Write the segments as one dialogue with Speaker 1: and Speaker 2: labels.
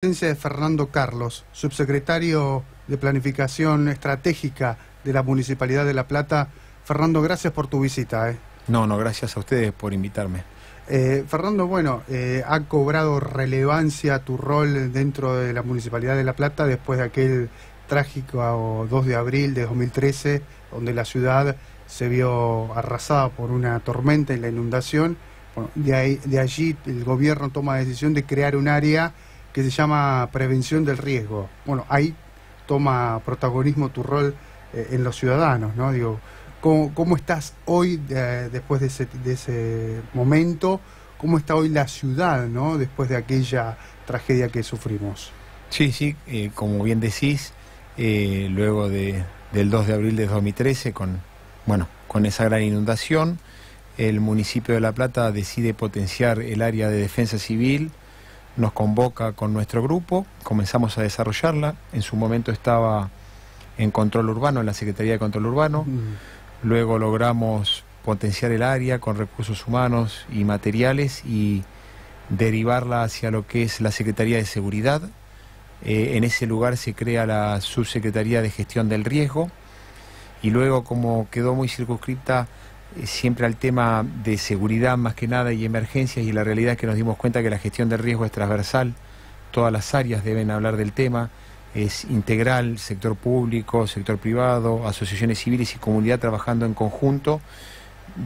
Speaker 1: Presencia de Fernando Carlos, subsecretario de Planificación Estratégica de la Municipalidad de La Plata. Fernando, gracias por tu visita.
Speaker 2: No, gracias a ustedes por invitarme.
Speaker 1: Fernando, bueno, ha cobrado relevancia tu rol dentro de la Municipalidad de La Plata después de aquel trágico 2 de abril de 2013, donde la ciudad se vio arrasada por una tormenta y la inundación. Bueno, de allí el gobierno toma la decisión de crear un área que se llama prevención del riesgo. Bueno, ahí toma protagonismo tu rol en los ciudadanos, ¿no? Digo, ¿cómo estás hoy después de ese momento? ¿Cómo está hoy la ciudad, ¿no? Después de aquella tragedia que sufrimos?
Speaker 2: Sí, como bien decís, luego del 2 de abril de 2013, con esa gran inundación, el municipio de La Plata decide potenciar el área de defensa civil. Nos convoca con nuestro grupo, comenzamos a desarrollarla. En su momento estaba en control urbano, en la Secretaría de Control Urbano. Luego logramos potenciar el área con recursos humanos y materiales y derivarla hacia lo que es la Secretaría de Seguridad. En ese lugar se crea la Subsecretaría de Gestión del Riesgo y luego, como quedó muy circunscripta siempre al tema de seguridad más que nada y emergencias, y la realidad es que nos dimos cuenta que la gestión del riesgo es transversal, todas las áreas deben hablar del tema, es integral, sector público, sector privado, asociaciones civiles y comunidad trabajando en conjunto.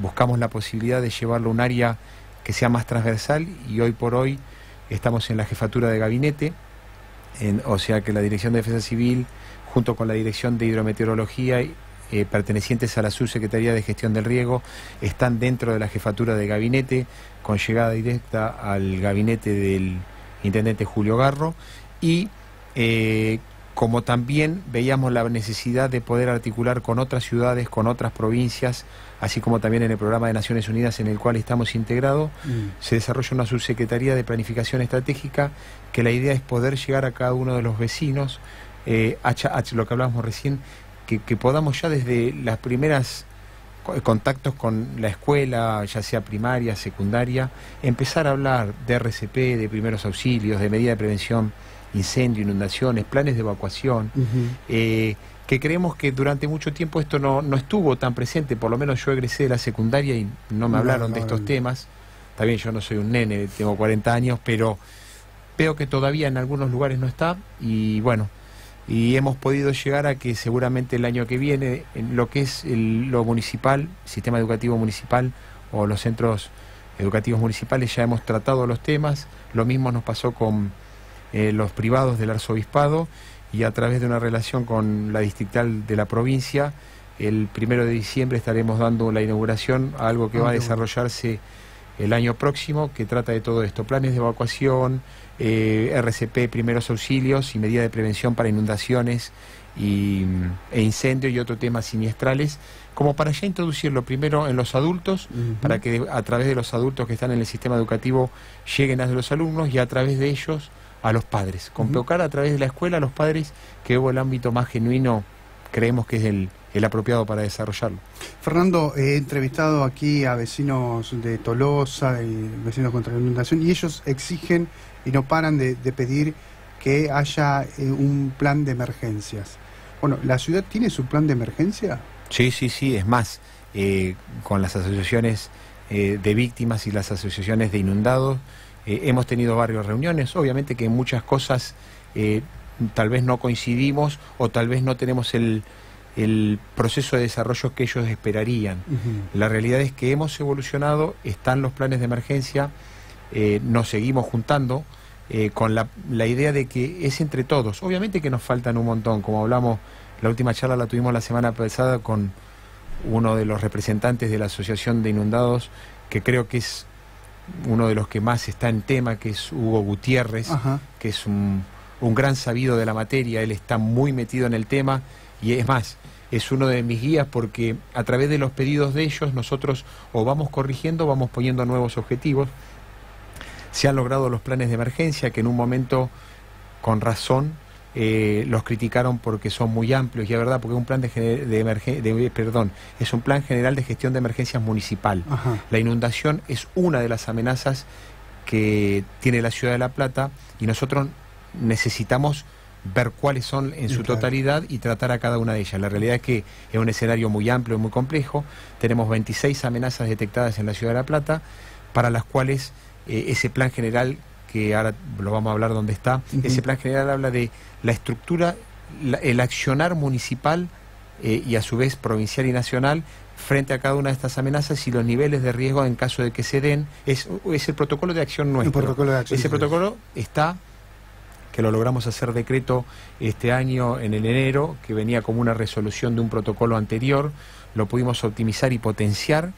Speaker 2: Buscamos la posibilidad de llevarlo a un área que sea más transversal y hoy por hoy estamos en la jefatura de gabinete, o sea que la Dirección de Defensa Civil junto con la Dirección de Hidrometeorología pertenecientes a la Subsecretaría de Gestión del Riesgo están dentro de la jefatura de gabinete, con llegada directa al gabinete del intendente Julio Garro, y como también veíamos la necesidad de poder articular con otras ciudades, con otras provincias, así como también en el programa de Naciones Unidas en el cual estamos integrados, se desarrolla una subsecretaría de planificación estratégica que la idea es poder llegar a cada uno de los vecinos, lo que hablábamos recién, que podamos ya desde las primeras contactos con la escuela, ya sea primaria, secundaria, empezar a hablar de RCP, de primeros auxilios, de medidas de prevención, incendio, inundaciones, planes de evacuación, que creemos que durante mucho tiempo esto no estuvo tan presente. Por lo menos yo egresé de la secundaria y no me hablaron de estos temas. Está bien, yo no soy un nene, tengo 40 años, pero veo que todavía en algunos lugares no está, y bueno, y hemos podido llegar a que seguramente el año que viene, en lo que es lo municipal, sistema educativo municipal o los centros educativos municipales, ya hemos tratado los temas. Lo mismo nos pasó con los privados del arzobispado, y a través de una relación con la distrital de la provincia, el 1 de diciembre estaremos dando la inauguración a algo que va a desarrollarse el año próximo, que trata de todo esto: planes de evacuación, RCP, primeros auxilios y medidas de prevención para inundaciones e incendios y otros temas siniestrales, como para ya introducirlo primero en los adultos, para que a través de los adultos que están en el sistema educativo lleguen a los alumnos, y a través de ellos a los padres, convocar a través de la escuela a los padres, que es el ámbito más genuino, creemos que es el apropiado para desarrollarlo.
Speaker 1: Fernando, he entrevistado aquí a vecinos de Tolosa y vecinos contra la inundación, y ellos exigen y no paran de pedir que haya un plan de emergencias. Bueno, ¿la ciudad tiene su plan de emergencia?
Speaker 2: Sí, es más, con las asociaciones de víctimas y las asociaciones de inundados, hemos tenido varias reuniones. Obviamente que en muchas cosas tal vez no coincidimos, o tal vez no tenemos el proceso de desarrollo que ellos esperarían. La realidad es que hemos evolucionado, están los planes de emergencia, nos seguimos juntando con la idea de que es entre todos. Obviamente que nos faltan un montón, como hablamos, la última charla la tuvimos la semana pasada con uno de los representantes de la Asociación de Inundados, que creo que es uno de los que más está en tema, que es Hugo Gutiérrez, que es un gran sabido de la materia. Él está muy metido en el tema, y es más, es uno de mis guías, porque a través de los pedidos de ellos nosotros o vamos corrigiendo, vamos poniendo nuevos objetivos. Se han logrado los planes de emergencia, que en un momento, con razón, los criticaron porque son muy amplios, y es verdad, porque es un plan es un plan general de gestión de emergencias municipal. La inundación es una de las amenazas que tiene la ciudad de La Plata, y nosotros necesitamos ver cuáles son en su totalidad y tratar a cada una de ellas. La realidad es que es un escenario muy amplio y muy complejo. Tenemos 26 amenazas detectadas en la Ciudad de La Plata, para las cuales ese plan general, que ahora lo vamos a hablar dónde está, ese plan general habla de la estructura, el accionar municipal y a su vez provincial y nacional frente a cada una de estas amenazas y los niveles de riesgo en caso de que se den. Es el protocolo de acción nuestro. Ese protocolo está, que lo logramos hacer decreto este año en el enero, que venía como una resolución de un protocolo anterior, lo pudimos optimizar y potenciar,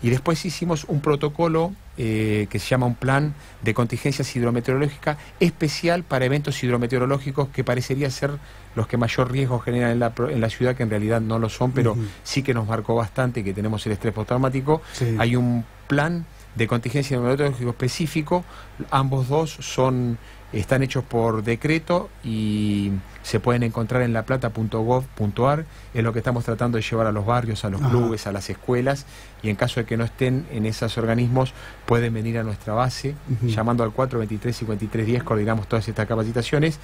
Speaker 2: y después hicimos un protocolo que se llama un plan de contingencias hidrometeorológicas especial para eventos hidrometeorológicos que parecería ser los que mayor riesgo generan en la ciudad, que en realidad no lo son, pero sí que nos marcó bastante, que tenemos el estrés postraumático. Hay un plan de contingencia hidrometeorológico específico, ambos dos están hechos por decreto y se pueden encontrar en laplata.gov.ar. Es lo que estamos tratando de llevar a los barrios, a los clubes, a las escuelas, y en caso de que no estén en esos organismos pueden venir a nuestra base llamando al 423-5310, coordinamos todas estas capacitaciones.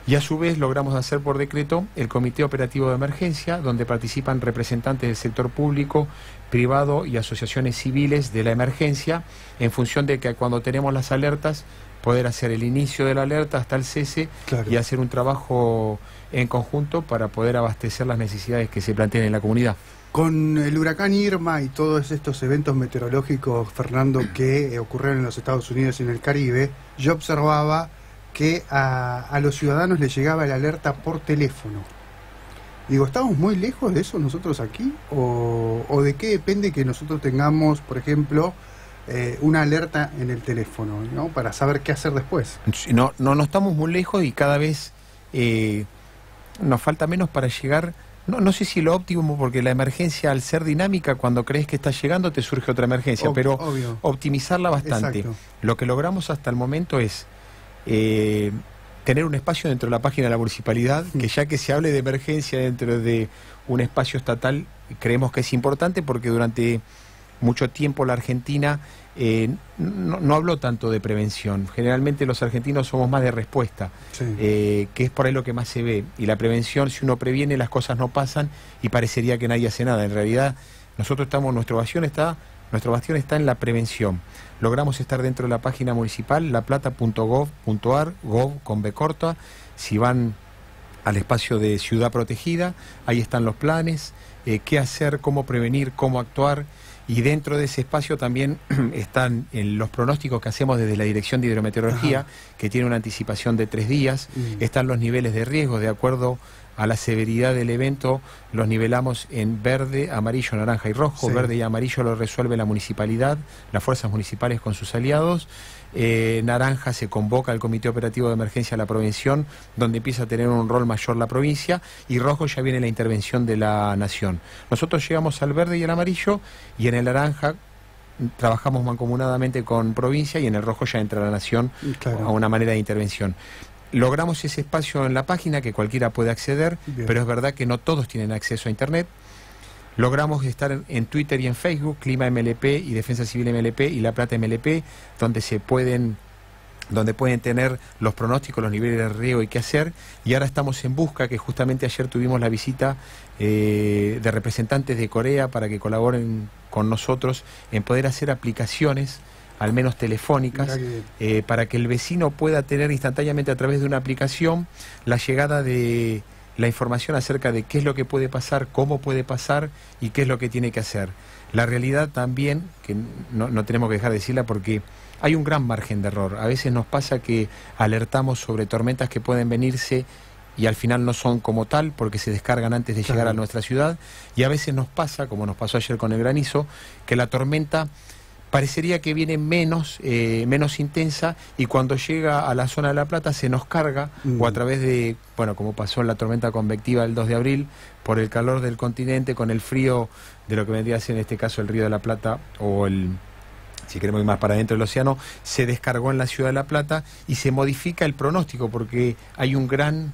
Speaker 2: Y a su vez logramos hacer por decreto el Comité Operativo de Emergencia, donde participan representantes del sector público, privado y asociaciones civiles de la emergencia, en función de que cuando tenemos las alertas, poder hacer el inicio de la alerta hasta el cese y hacer un trabajo en conjunto para poder abastecer las necesidades que se plantean en la comunidad.
Speaker 1: Con el huracán Irma y todos estos eventos meteorológicos, Fernando, que ocurrieron en los Estados Unidos y en el Caribe, yo observaba que a los ciudadanos les llegaba la alerta por teléfono. Digo, ¿estamos muy lejos de eso nosotros aquí? ¿O de qué depende que nosotros tengamos, por ejemplo, una alerta en el teléfono, ¿no? Para saber qué hacer después?
Speaker 2: No estamos muy lejos y cada vez nos falta menos para llegar. No sé si lo óptimo, porque la emergencia, al ser dinámica, cuando crees que está llegando te surge otra emergencia, pero obvio, optimizarla bastante. Exacto. Lo que logramos hasta el momento es tener un espacio dentro de la página de la municipalidad, que ya que se hable de emergencia dentro de un espacio estatal, creemos que es importante, porque durante mucho tiempo la Argentina no habló tanto de prevención. Generalmente los argentinos somos más de respuesta, que es por ahí lo que más se ve. Y la prevención, si uno previene, las cosas no pasan y parecería que nadie hace nada. En realidad, nosotros nuestro bastión está en la prevención. Logramos estar dentro de la página municipal, laplata.gov.ar, gov con B corta. Si van al espacio de Ciudad Protegida, ahí están los planes, qué hacer, cómo prevenir, cómo actuar. Y dentro de ese espacio también están los pronósticos que hacemos desde la Dirección de Hidrometeorología, que tiene una anticipación de 3 días. Están los niveles de riesgo, de acuerdo a la severidad del evento, los nivelamos en verde, amarillo, naranja y rojo. Verde y amarillo lo resuelve la municipalidad, las fuerzas municipales con sus aliados. Naranja se convoca al Comité Operativo de Emergencia a la prevención, donde empieza a tener un rol mayor la provincia, y rojo ya viene la intervención de la nación. Nosotros llegamos al verde y al amarillo, y en el naranja trabajamos mancomunadamente con provincia, y en el rojo ya entra la nación a una manera de intervención. Logramos ese espacio en la página que cualquiera puede acceder, pero es verdad que no todos tienen acceso a Internet. Logramos estar en Twitter y en Facebook, Clima MLP y Defensa Civil MLP y La Plata MLP, donde pueden tener los pronósticos, los niveles de riesgo y qué hacer. Y ahora estamos en busca, que justamente ayer tuvimos la visita de representantes de Corea para que colaboren con nosotros en poder hacer aplicaciones, al menos telefónicas, para que el vecino pueda tener instantáneamente a través de una aplicación la llegada de la información acerca de qué es lo que puede pasar, cómo puede pasar y qué es lo que tiene que hacer. La realidad también, que no tenemos que dejar de decirla, porque hay un gran margen de error. A veces nos pasa que alertamos sobre tormentas que pueden venirse y al final no son como tal, porque se descargan antes de llegar a nuestra ciudad, y a veces nos pasa, como nos pasó ayer con el granizo, que la tormenta parecería que viene menos intensa, y cuando llega a la zona de La Plata se nos carga, o a través de, como pasó en la tormenta convectiva del 2 de abril, por el calor del continente, con el frío de lo que vendría a ser en este caso el Río de la Plata, o si queremos ir más para adentro del océano, se descargó en la ciudad de La Plata y se modifica el pronóstico, porque hay un gran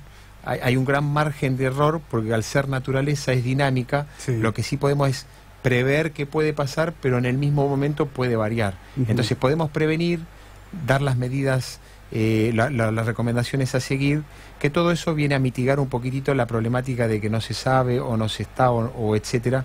Speaker 2: margen de error, porque al ser naturaleza es dinámica. Lo que sí podemos es prever qué puede pasar, pero en el mismo momento puede variar. Entonces podemos prevenir, dar las medidas las recomendaciones a seguir, que todo eso viene a mitigar un poquitito la problemática de que no se sabe o no se está o etcétera.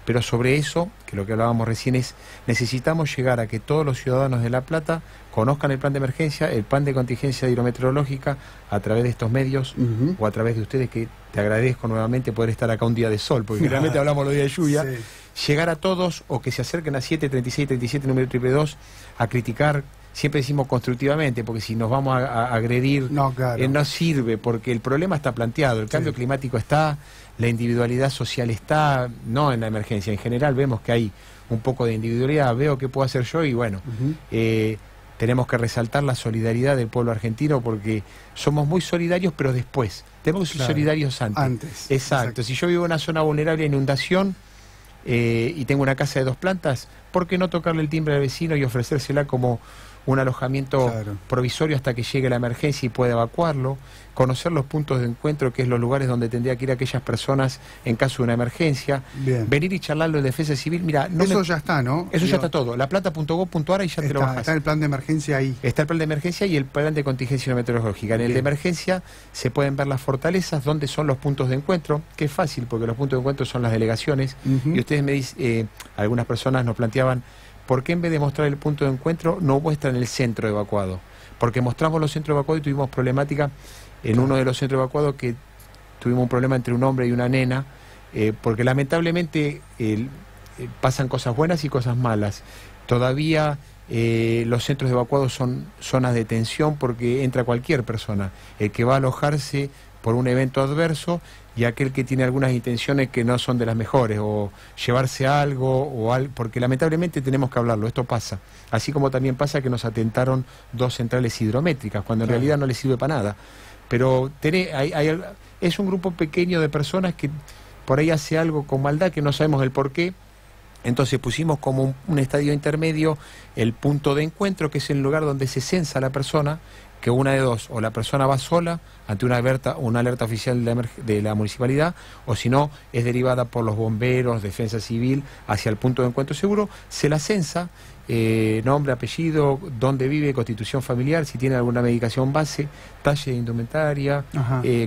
Speaker 2: Pero sobre eso, que lo que hablábamos recién es, necesitamos llegar a que todos los ciudadanos de La Plata conozcan el plan de emergencia, el plan de contingencia hidrometeorológica a través de estos medios o a través de ustedes, que te agradezco nuevamente poder estar acá un día de sol, porque generalmente hablamos los días de lluvia. Sí. Llegar a todos, o que se acerquen a 73637 número 222 a criticar. Siempre decimos constructivamente, porque si nos vamos a agredir,
Speaker 1: no, claro,
Speaker 2: no sirve, porque el problema está planteado, el cambio climático está, la individualidad social está, no en la emergencia, en general vemos que hay un poco de individualidad, veo qué puedo hacer yo y bueno, tenemos que resaltar la solidaridad del pueblo argentino, porque somos muy solidarios, pero después, tenemos que ser solidarios antes. Exacto, si yo vivo en una zona vulnerable a inundación y tengo una casa de 2 plantas, ¿por qué no tocarle el timbre al vecino y ofrecérsela como un alojamiento provisorio hasta que llegue la emergencia y pueda evacuarlo? Conocer los puntos de encuentro, que es los lugares donde tendría que ir aquellas personas en caso de una emergencia.
Speaker 1: Bien.
Speaker 2: Venir y charlarlo en Defensa Civil. Mira,
Speaker 1: eso ya está, ¿no?
Speaker 2: Eso ya está todo. laplata.gov.ar y ya te lo bajas.
Speaker 1: Está el plan de emergencia ahí.
Speaker 2: Está el plan de emergencia y el plan de contingencia meteorológica. En el de emergencia se pueden ver las fortalezas, dónde son los puntos de encuentro, que es fácil porque los puntos de encuentro son las delegaciones. Y ustedes me dicen, algunas personas nos planteaban, ¿por qué en vez de mostrar el punto de encuentro no muestran el centro evacuado? Porque mostramos los centros evacuados y tuvimos problemática en uno de los centros evacuados, que tuvimos un problema entre un hombre y una nena, porque lamentablemente pasan cosas buenas y cosas malas. Todavía los centros evacuados son zonas de tensión porque entra cualquier persona, el que va a alojarse por un evento adverso y aquel que tiene algunas intenciones que no son de las mejores, o llevarse algo, porque lamentablemente tenemos que hablarlo, esto pasa. Así como también pasa que nos atentaron 2 centrales hidrométricas, cuando en realidad no les sirve para nada. Pero es un grupo pequeño de personas que por ahí hace algo con maldad que no sabemos el por qué. Entonces pusimos como un estadio intermedio el punto de encuentro, que es el lugar donde se censa la persona, que una de dos, o la persona va sola ante una alerta oficial de la municipalidad, o si no, es derivada por los bomberos, Defensa Civil, hacia el punto de encuentro seguro, se la censa, nombre, apellido, dónde vive, constitución familiar, si tiene alguna medicación base, talle de indumentaria,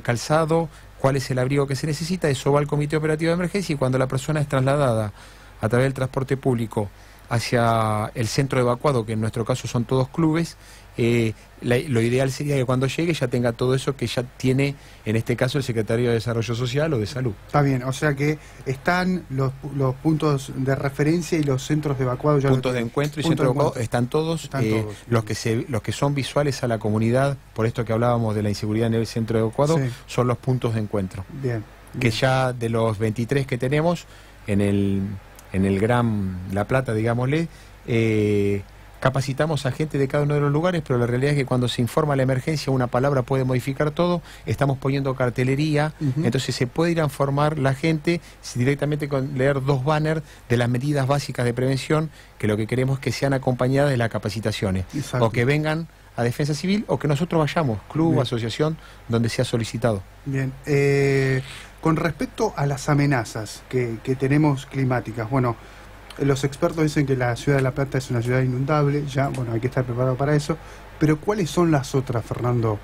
Speaker 2: calzado, cuál es el abrigo que se necesita, eso va al Comité Operativo de Emergencia, y cuando la persona es trasladada a través del transporte público hacia el centro evacuado, que en nuestro caso son todos clubes, lo ideal sería que cuando llegue ya tenga todo eso que ya tiene, en este caso, el Secretario de Desarrollo Social o de Salud.
Speaker 1: Está bien, o sea que están los puntos de referencia y los centros de evacuado.
Speaker 2: Puntos de encuentro y centros de evacuado están todos. Los que son visuales a la comunidad, por esto que hablábamos de la inseguridad en el centro de evacuado, son los puntos de encuentro.
Speaker 1: Bien.
Speaker 2: Que ya de los 23 que tenemos en el Gran La Plata, digámosle, capacitamos a gente de cada uno de los lugares, pero la realidad es que cuando se informa la emergencia, una palabra puede modificar todo. Estamos poniendo cartelería, entonces se puede ir a informar la gente directamente con leer 2 banners de las medidas básicas de prevención, que lo que queremos es que sean acompañadas de las capacitaciones. O que vengan a Defensa Civil, o que nosotros vayamos, club, asociación, donde sea solicitado.
Speaker 1: Bien. Con respecto a las amenazas que tenemos climáticas, bueno, los expertos dicen que la ciudad de La Plata es una ciudad inundable, ya, bueno, hay que estar preparado para eso, pero ¿cuáles son las otras, Fernando?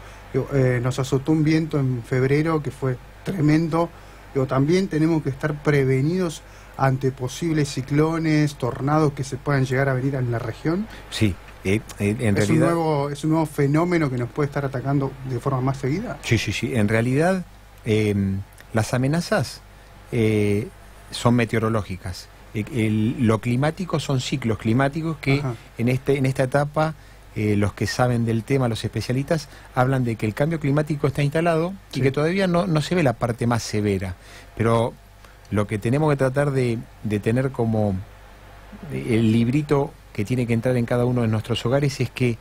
Speaker 1: Nos azotó un viento en febrero que fue tremendo, pero también tenemos que estar prevenidos ante posibles ciclones, tornados que se puedan llegar a venir en la región.
Speaker 2: Sí. En realidad,
Speaker 1: ¿Es un nuevo fenómeno que nos puede estar atacando de forma más seguida?
Speaker 2: Sí. En realidad, las amenazas son meteorológicas. Lo climático son ciclos climáticos que en esta etapa los que saben del tema, los especialistas, hablan de que el cambio climático está instalado y que todavía no se ve la parte más severa. Pero lo que tenemos que tratar de tener como el librito que tiene que entrar en cada uno de nuestros hogares es que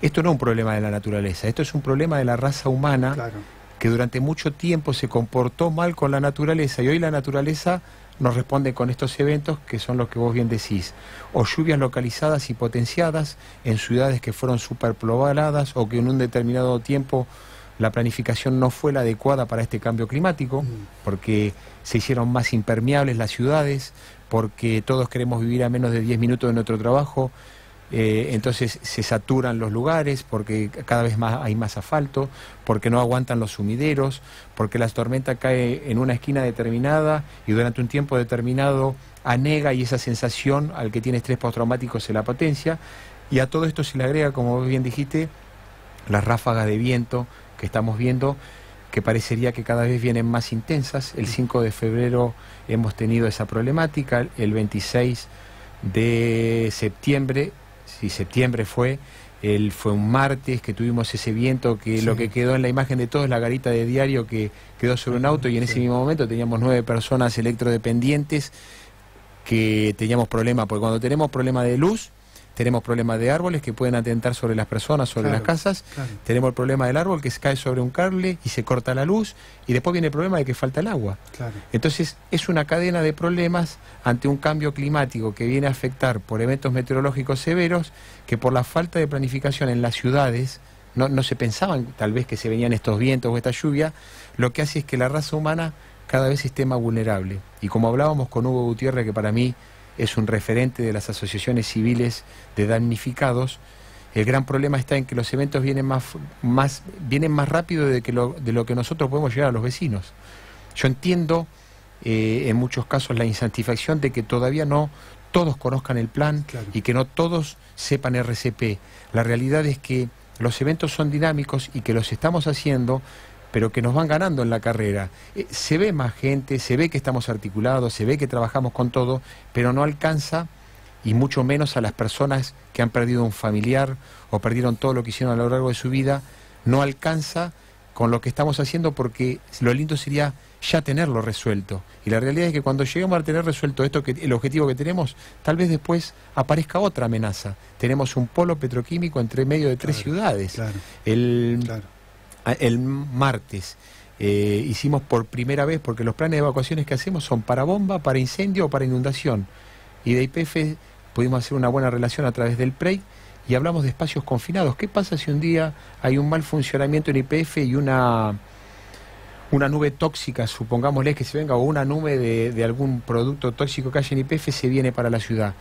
Speaker 2: esto no es un problema de la naturaleza, esto es un problema de la raza humana, que durante mucho tiempo se comportó mal con la naturaleza, y hoy la naturaleza nos responde con estos eventos que son los que vos bien decís, o lluvias localizadas y potenciadas en ciudades que fueron superpobladas, o que en un determinado tiempo la planificación no fue la adecuada para este cambio climático, porque se hicieron más impermeables las ciudades, porque todos queremos vivir a menos de 10 minutos de nuestro trabajo, entonces se saturan los lugares porque cada vez más hay más asfalto, porque no aguantan los sumideros, porque la tormenta cae en una esquina determinada y durante un tiempo determinado anega, y esa sensación al que tiene estrés postraumático se la potencia, y a todo esto se le agrega, como bien dijiste, las ráfagas de viento que estamos viendo, que parecería que cada vez vienen más intensas. El 5 de febrero hemos tenido esa problemática, el 26 de septiembre, si septiembre fue un martes que tuvimos ese viento que sí. Lo que quedó en la imagen de todos es la garita de diario que quedó sobre un auto, y en ese mismo momento teníamos 9 personas electrodependientes que teníamos problemas, porque cuando tenemos problema de luz, tenemos problemas de árboles que pueden atentar sobre las personas, sobre las casas. Claro. Tenemos el problema del árbol que se cae sobre un cable y se corta la luz, y después viene el problema de que falta el agua. Claro. Entonces es una cadena de problemas ante un cambio climático que viene a afectar por eventos meteorológicos severos, que por la falta de planificación en las ciudades, no se pensaban tal vez que se venían estos vientos o esta lluvia, lo que hace es que la raza humana cada vez esté más vulnerable. Y como hablábamos con Hugo Gutiérrez, que para mí es un referente de las asociaciones civiles de damnificados, el gran problema está en que los eventos vienen más rápido de lo que nosotros podemos llegar a los vecinos. Yo entiendo en muchos casos la insatisfacción de que todavía no todos conozcan el plan, claro, y que no todos sepan RCP. La realidad es que los eventos son dinámicos y que los estamos haciendo, pero que nos van ganando en la carrera. Se ve más gente, se ve que estamos articulados, se ve que trabajamos con todo, pero no alcanza, y mucho menos a las personas que han perdido un familiar o perdieron todo lo que hicieron a lo largo de su vida, no alcanza con lo que estamos haciendo, porque lo lindo sería ya tenerlo resuelto. Y la realidad es que cuando lleguemos a tener resuelto esto, el objetivo que tenemos, tal vez después aparezca otra amenaza. Tenemos un polo petroquímico entre medio de 3 ciudades. Claro. El martes hicimos por primera vez, porque los planes de evacuaciones que hacemos son para bomba, para incendio o para inundación, y de YPF pudimos hacer una buena relación a través del PREI y hablamos de espacios confinados. ¿Qué pasa si un día hay un mal funcionamiento en YPF y una nube tóxica, supongámosle que se venga, o una nube de algún producto tóxico que haya en YPF se viene para la ciudad?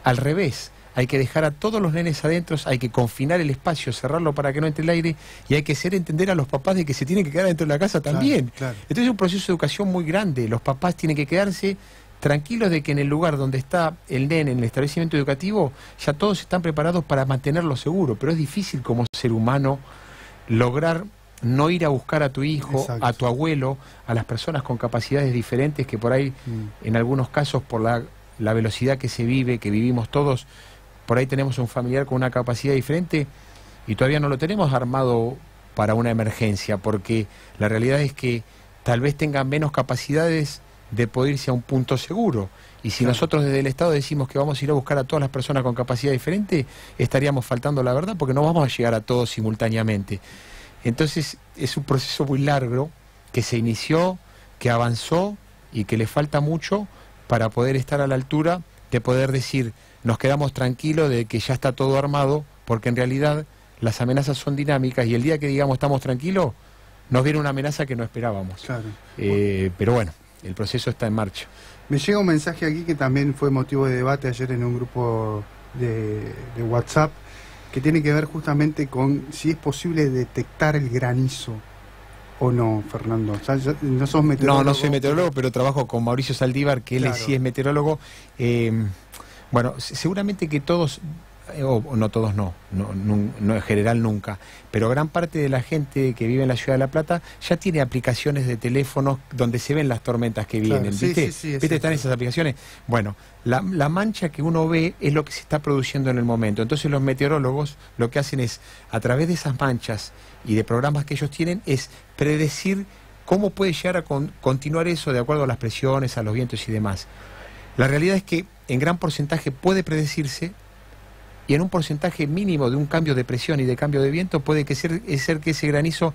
Speaker 2: Al revés, hay que dejar a todos los nenes adentro, hay que confinar el espacio, cerrarlo para que no entre el aire, y hay que hacer entender a los papás de que se tienen que quedar dentro de la casa también. Claro, claro. Entonces es un proceso de educación muy grande. Los papás tienen que quedarse tranquilos de que en el lugar donde está el nene, en el establecimiento educativo, ya todos están preparados para mantenerlo seguro, pero es difícil como ser humano lograr no ir a buscar a tu hijo, exacto, a tu abuelo, a las personas con capacidades diferentes que por ahí, en algunos casos, por la velocidad que se vive, que vivimos todos, por ahí tenemos un familiar con una capacidad diferente y todavía no lo tenemos armado para una emergencia, porque la realidad es que tal vez tengan menos capacidades de poder irse a un punto seguro. Y si claro, nosotros desde el Estado decimos que vamos a ir a buscar a todas las personas con capacidad diferente, estaríamos faltando la verdad, porque no vamos a llegar a todos simultáneamente. Entonces es un proceso muy largo que se inició, que avanzó y que le falta mucho para poder estar a la altura de poder decir, nos quedamos tranquilos de que ya está todo armado, porque en realidad las amenazas son dinámicas, y el día que digamos estamos tranquilos, nos viene una amenaza que no esperábamos. Claro. Pero bueno, el proceso está en marcha.
Speaker 1: Me llega un mensaje aquí que también fue motivo de debate ayer en un grupo de WhatsApp, que tiene que ver justamente con si es posible detectar el granizo o no, Fernando. O sea, no sos meteorólogo.
Speaker 2: No soy meteorólogo, pero trabajo con Mauricio Saldívar, que él sí es meteorólogo. Bueno, seguramente que todos, o no todos no, en general nunca, pero gran parte de la gente que vive en la ciudad de La Plata ya tiene aplicaciones de teléfonos donde se ven las tormentas que vienen. Claro, ¿viste? Sí, ¿viste? Están esas aplicaciones. Bueno, la mancha que uno ve es lo que se está produciendo en el momento. Entonces los meteorólogos lo que hacen es, a través de esas manchas y de programas que ellos tienen, es predecir cómo puede llegar a continuar eso de acuerdo a las presiones, a los vientos y demás. La realidad es que en gran porcentaje puede predecirse, y en un porcentaje mínimo de un cambio de presión y de cambio de viento puede ser que ese granizo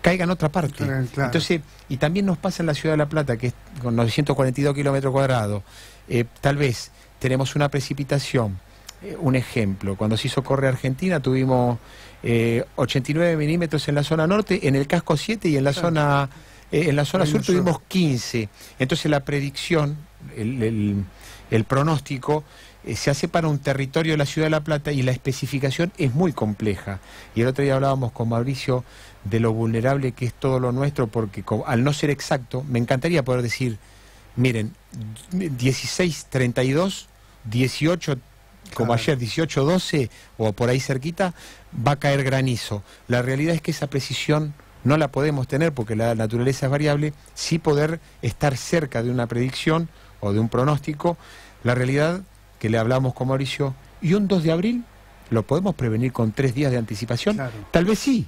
Speaker 2: caiga en otra parte. Claro. Entonces, y también nos pasa en la ciudad de La Plata, que es con 942 kilómetros cuadrados, tal vez tenemos una precipitación. Un ejemplo, cuando se hizo Corre Argentina tuvimos 89 milímetros en la zona norte, en el casco 7, y en la zona sur tuvimos 15. Entonces la predicción, el pronóstico se hace para un territorio de la Ciudad de La Plata y la especificación es muy compleja. Y el otro día hablábamos con Mauricio de lo vulnerable que es todo lo nuestro, porque al no ser exacto, me encantaría poder decir, miren, 16:32, 18, como ayer, 18:12, o por ahí cerquita, va a caer granizo. La realidad es que esa precisión no la podemos tener porque la naturaleza es variable, sí poder estar cerca de una predicción o de un pronóstico. La realidad que le hablamos con Mauricio, ¿y un 2 de abril lo podemos prevenir con 3 días de anticipación?
Speaker 1: Claro.
Speaker 2: Tal vez sí,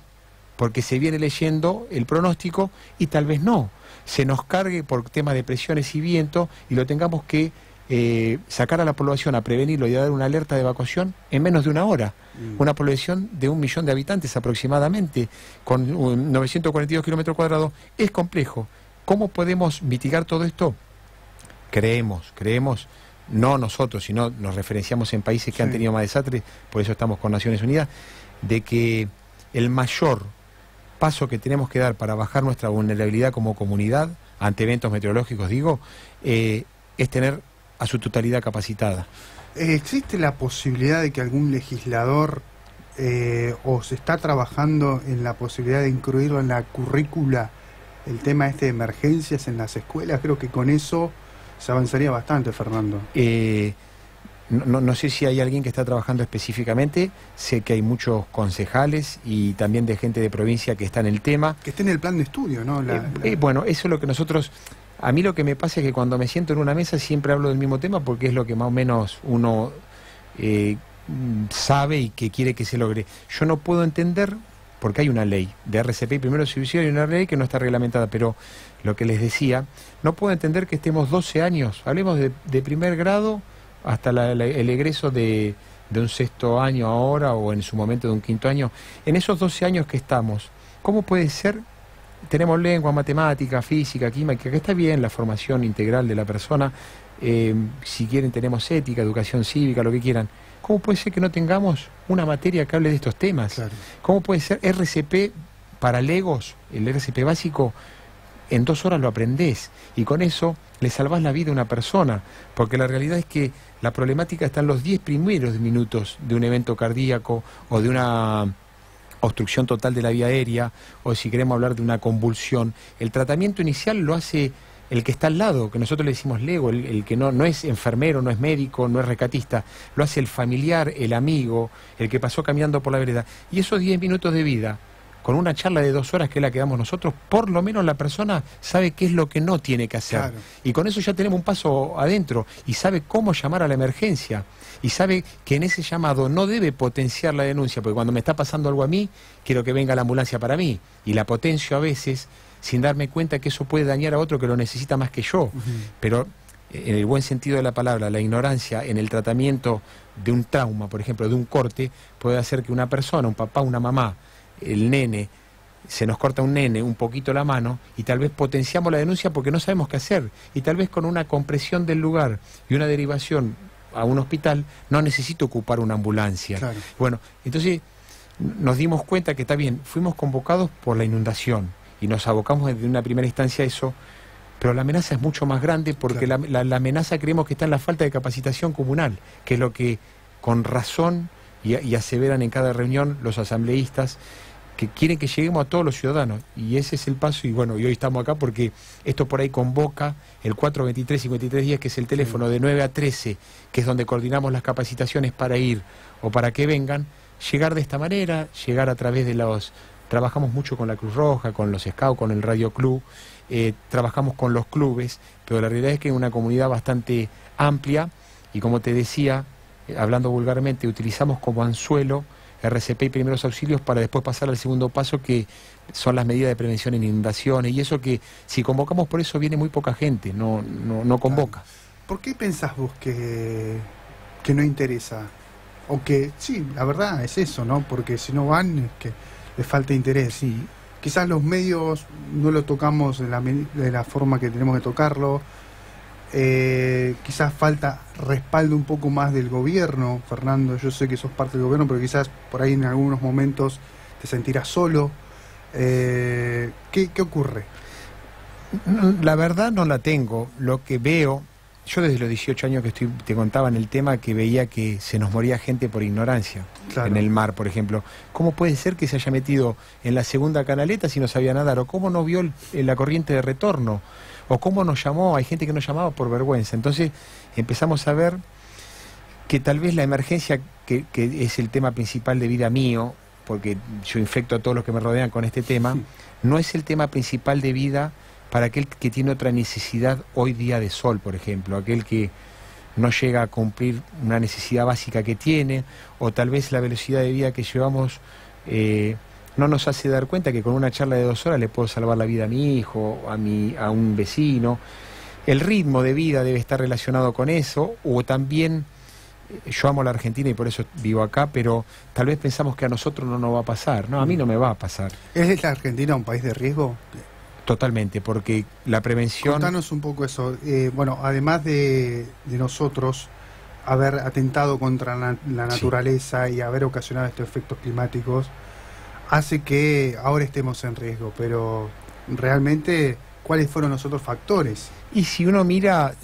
Speaker 2: porque se viene leyendo el pronóstico, y tal vez no. Se nos cargue por temas de presiones y viento y lo tengamos que sacar a la población a prevenirlo y a dar una alerta de evacuación en menos de una hora. Una población de 1 millón de habitantes aproximadamente, con 942 kilómetros cuadrados, es complejo. ¿Cómo podemos mitigar todo esto? Creemos, no nosotros, sino nos referenciamos en países que han tenido más desastres, por eso estamos con Naciones Unidas, de que el mayor paso que tenemos que dar para bajar nuestra vulnerabilidad como comunidad ante eventos meteorológicos, es tener a su totalidad capacitada.
Speaker 1: ¿Existe la posibilidad de que algún legislador o se está trabajando en la posibilidad de incluirlo en la currícula el tema de emergencias en las escuelas? Creo que con eso se avanzaría bastante, Fernando.
Speaker 2: No sé si hay alguien que está trabajando específicamente. Sé que hay muchos concejales y también de gente de provincia que está en el tema.
Speaker 1: Que esté en el plan de estudio, ¿no?
Speaker 2: Bueno, eso es lo que nosotros... A mí lo que me pasa es que cuando me siento en una mesa siempre hablo del mismo tema porque es lo que más o menos uno sabe y que quiere que se logre. Yo no puedo entender, porque hay una ley de RCP y primeros servicios, y una ley que no está reglamentada, pero lo que les decía, no puedo entender que estemos 12 años, hablemos de primer grado hasta el egreso de un 6º año ahora, o en su momento de un 5º año, en esos 12 años que estamos, ¿cómo puede ser? Tenemos lengua, matemática, física, química, que está bien la formación integral de la persona, si quieren tenemos ética, educación cívica, lo que quieran. ¿Cómo puede ser que no tengamos una materia que hable de estos temas?
Speaker 1: Claro.
Speaker 2: ¿Cómo puede ser RCP para legos, el RCP básico? En 2 horas lo aprendés y con eso le salvás la vida a una persona, porque la realidad es que la problemática está en los 10 primeros minutos de un evento cardíaco o de una obstrucción total de la vía aérea, o si queremos hablar de una convulsión. El tratamiento inicial lo hace el que está al lado, que nosotros le decimos lego, el que no es enfermero, no es médico, no es rescatista, lo hace el familiar, el amigo, el que pasó caminando por la vereda. Y esos 10 minutos de vida, con una charla de 2 horas que es la que damos nosotros, por lo menos la persona sabe qué es lo que no tiene que hacer. Claro. Y con eso ya tenemos un paso adentro y sabe cómo llamar a la emergencia. Y sabe que en ese llamado no debe potenciar la denuncia, porque cuando me está pasando algo a mí, quiero que venga la ambulancia para mí. Y la potencio a veces sin darme cuenta que eso puede dañar a otro que lo necesita más que yo. Pero en el buen sentido de la palabra, la ignorancia en el tratamiento de un trauma, por ejemplo, de un corte, puede hacer que una persona, un papá, una mamá, el nene, se nos corta un nene un poquito la mano y tal vez potenciamos la denuncia porque no sabemos qué hacer, y tal vez con una compresión del lugar y una derivación a un hospital no necesito ocupar una ambulancia.
Speaker 1: Claro.
Speaker 2: Bueno, entonces nos dimos cuenta que está bien, fuimos convocados por la inundación y nos abocamos desde una primera instancia a eso, pero la amenaza es mucho más grande porque claro, la amenaza creemos que está en la falta de capacitación comunal, que es lo que con razón y aseveran en cada reunión los asambleístas, que quieren que lleguemos a todos los ciudadanos, y ese es el paso. Y bueno, y hoy estamos acá porque esto por ahí convoca el 423-5310, que es el teléfono de 9 a 13, que es donde coordinamos las capacitaciones para ir o para que vengan, llegar de esta manera, llegar a través de los... Trabajamos mucho con la Cruz Roja, con los Scouts, con el Radio Club, trabajamos con los clubes, pero la realidad es que es una comunidad bastante amplia, y como te decía, hablando vulgarmente, utilizamos como anzuelo RCP y primeros auxilios para después pasar al segundo paso, que son las medidas de prevención en inundaciones, y eso que si convocamos por eso viene muy poca gente, no convoca.
Speaker 1: ¿Por qué pensás vos que no interesa? O que, sí, la verdad es eso, ¿no? Porque si no van es que les falta interés.
Speaker 2: Sí.
Speaker 1: Quizás los medios no lo tocamos de la forma que tenemos que tocarlo. Quizás falta respaldo un poco más del gobierno, Fernando. Yo sé que sos parte del gobierno, pero quizás por ahí en algunos momentos te sentirás solo. ¿Qué ocurre?
Speaker 2: La verdad no la tengo. Lo que veo yo desde los 18 años que te contaba en el tema que veía que se nos moría gente por ignorancia. Claro. En el mar, por ejemplo. ¿Cómo puede ser que se haya metido en la segunda canaleta si no sabía nadar? ¿O cómo no vio la corriente de retorno? ¿O cómo nos llamó? Hay gente que nos llamaba por vergüenza. Entonces empezamos a ver que tal vez la emergencia, que es el tema principal de vida mío, porque yo infecto a todos los que me rodean con este tema, no es el tema principal de vida para aquel que tiene otra necesidad hoy día de sol, por ejemplo, aquel que no llega a cumplir una necesidad básica que tiene, o tal vez la velocidad de vida que llevamos no nos hace dar cuenta que con una charla de 2 horas le puedo salvar la vida a mi hijo, a un vecino. El ritmo de vida debe estar relacionado con eso, o también, yo amo la Argentina y por eso vivo acá, pero tal vez pensamos que a nosotros no nos va a pasar. No, a mí no me va a pasar.
Speaker 1: ¿Es la Argentina un país de riesgo?
Speaker 2: Totalmente, porque la prevención...
Speaker 1: Contanos un poco eso. Bueno, además de nosotros haber atentado contra la naturaleza y haber ocasionado estos efectos climáticos, hace que ahora estemos en riesgo, pero realmente, ¿cuáles fueron los otros factores?
Speaker 2: Y si uno mira,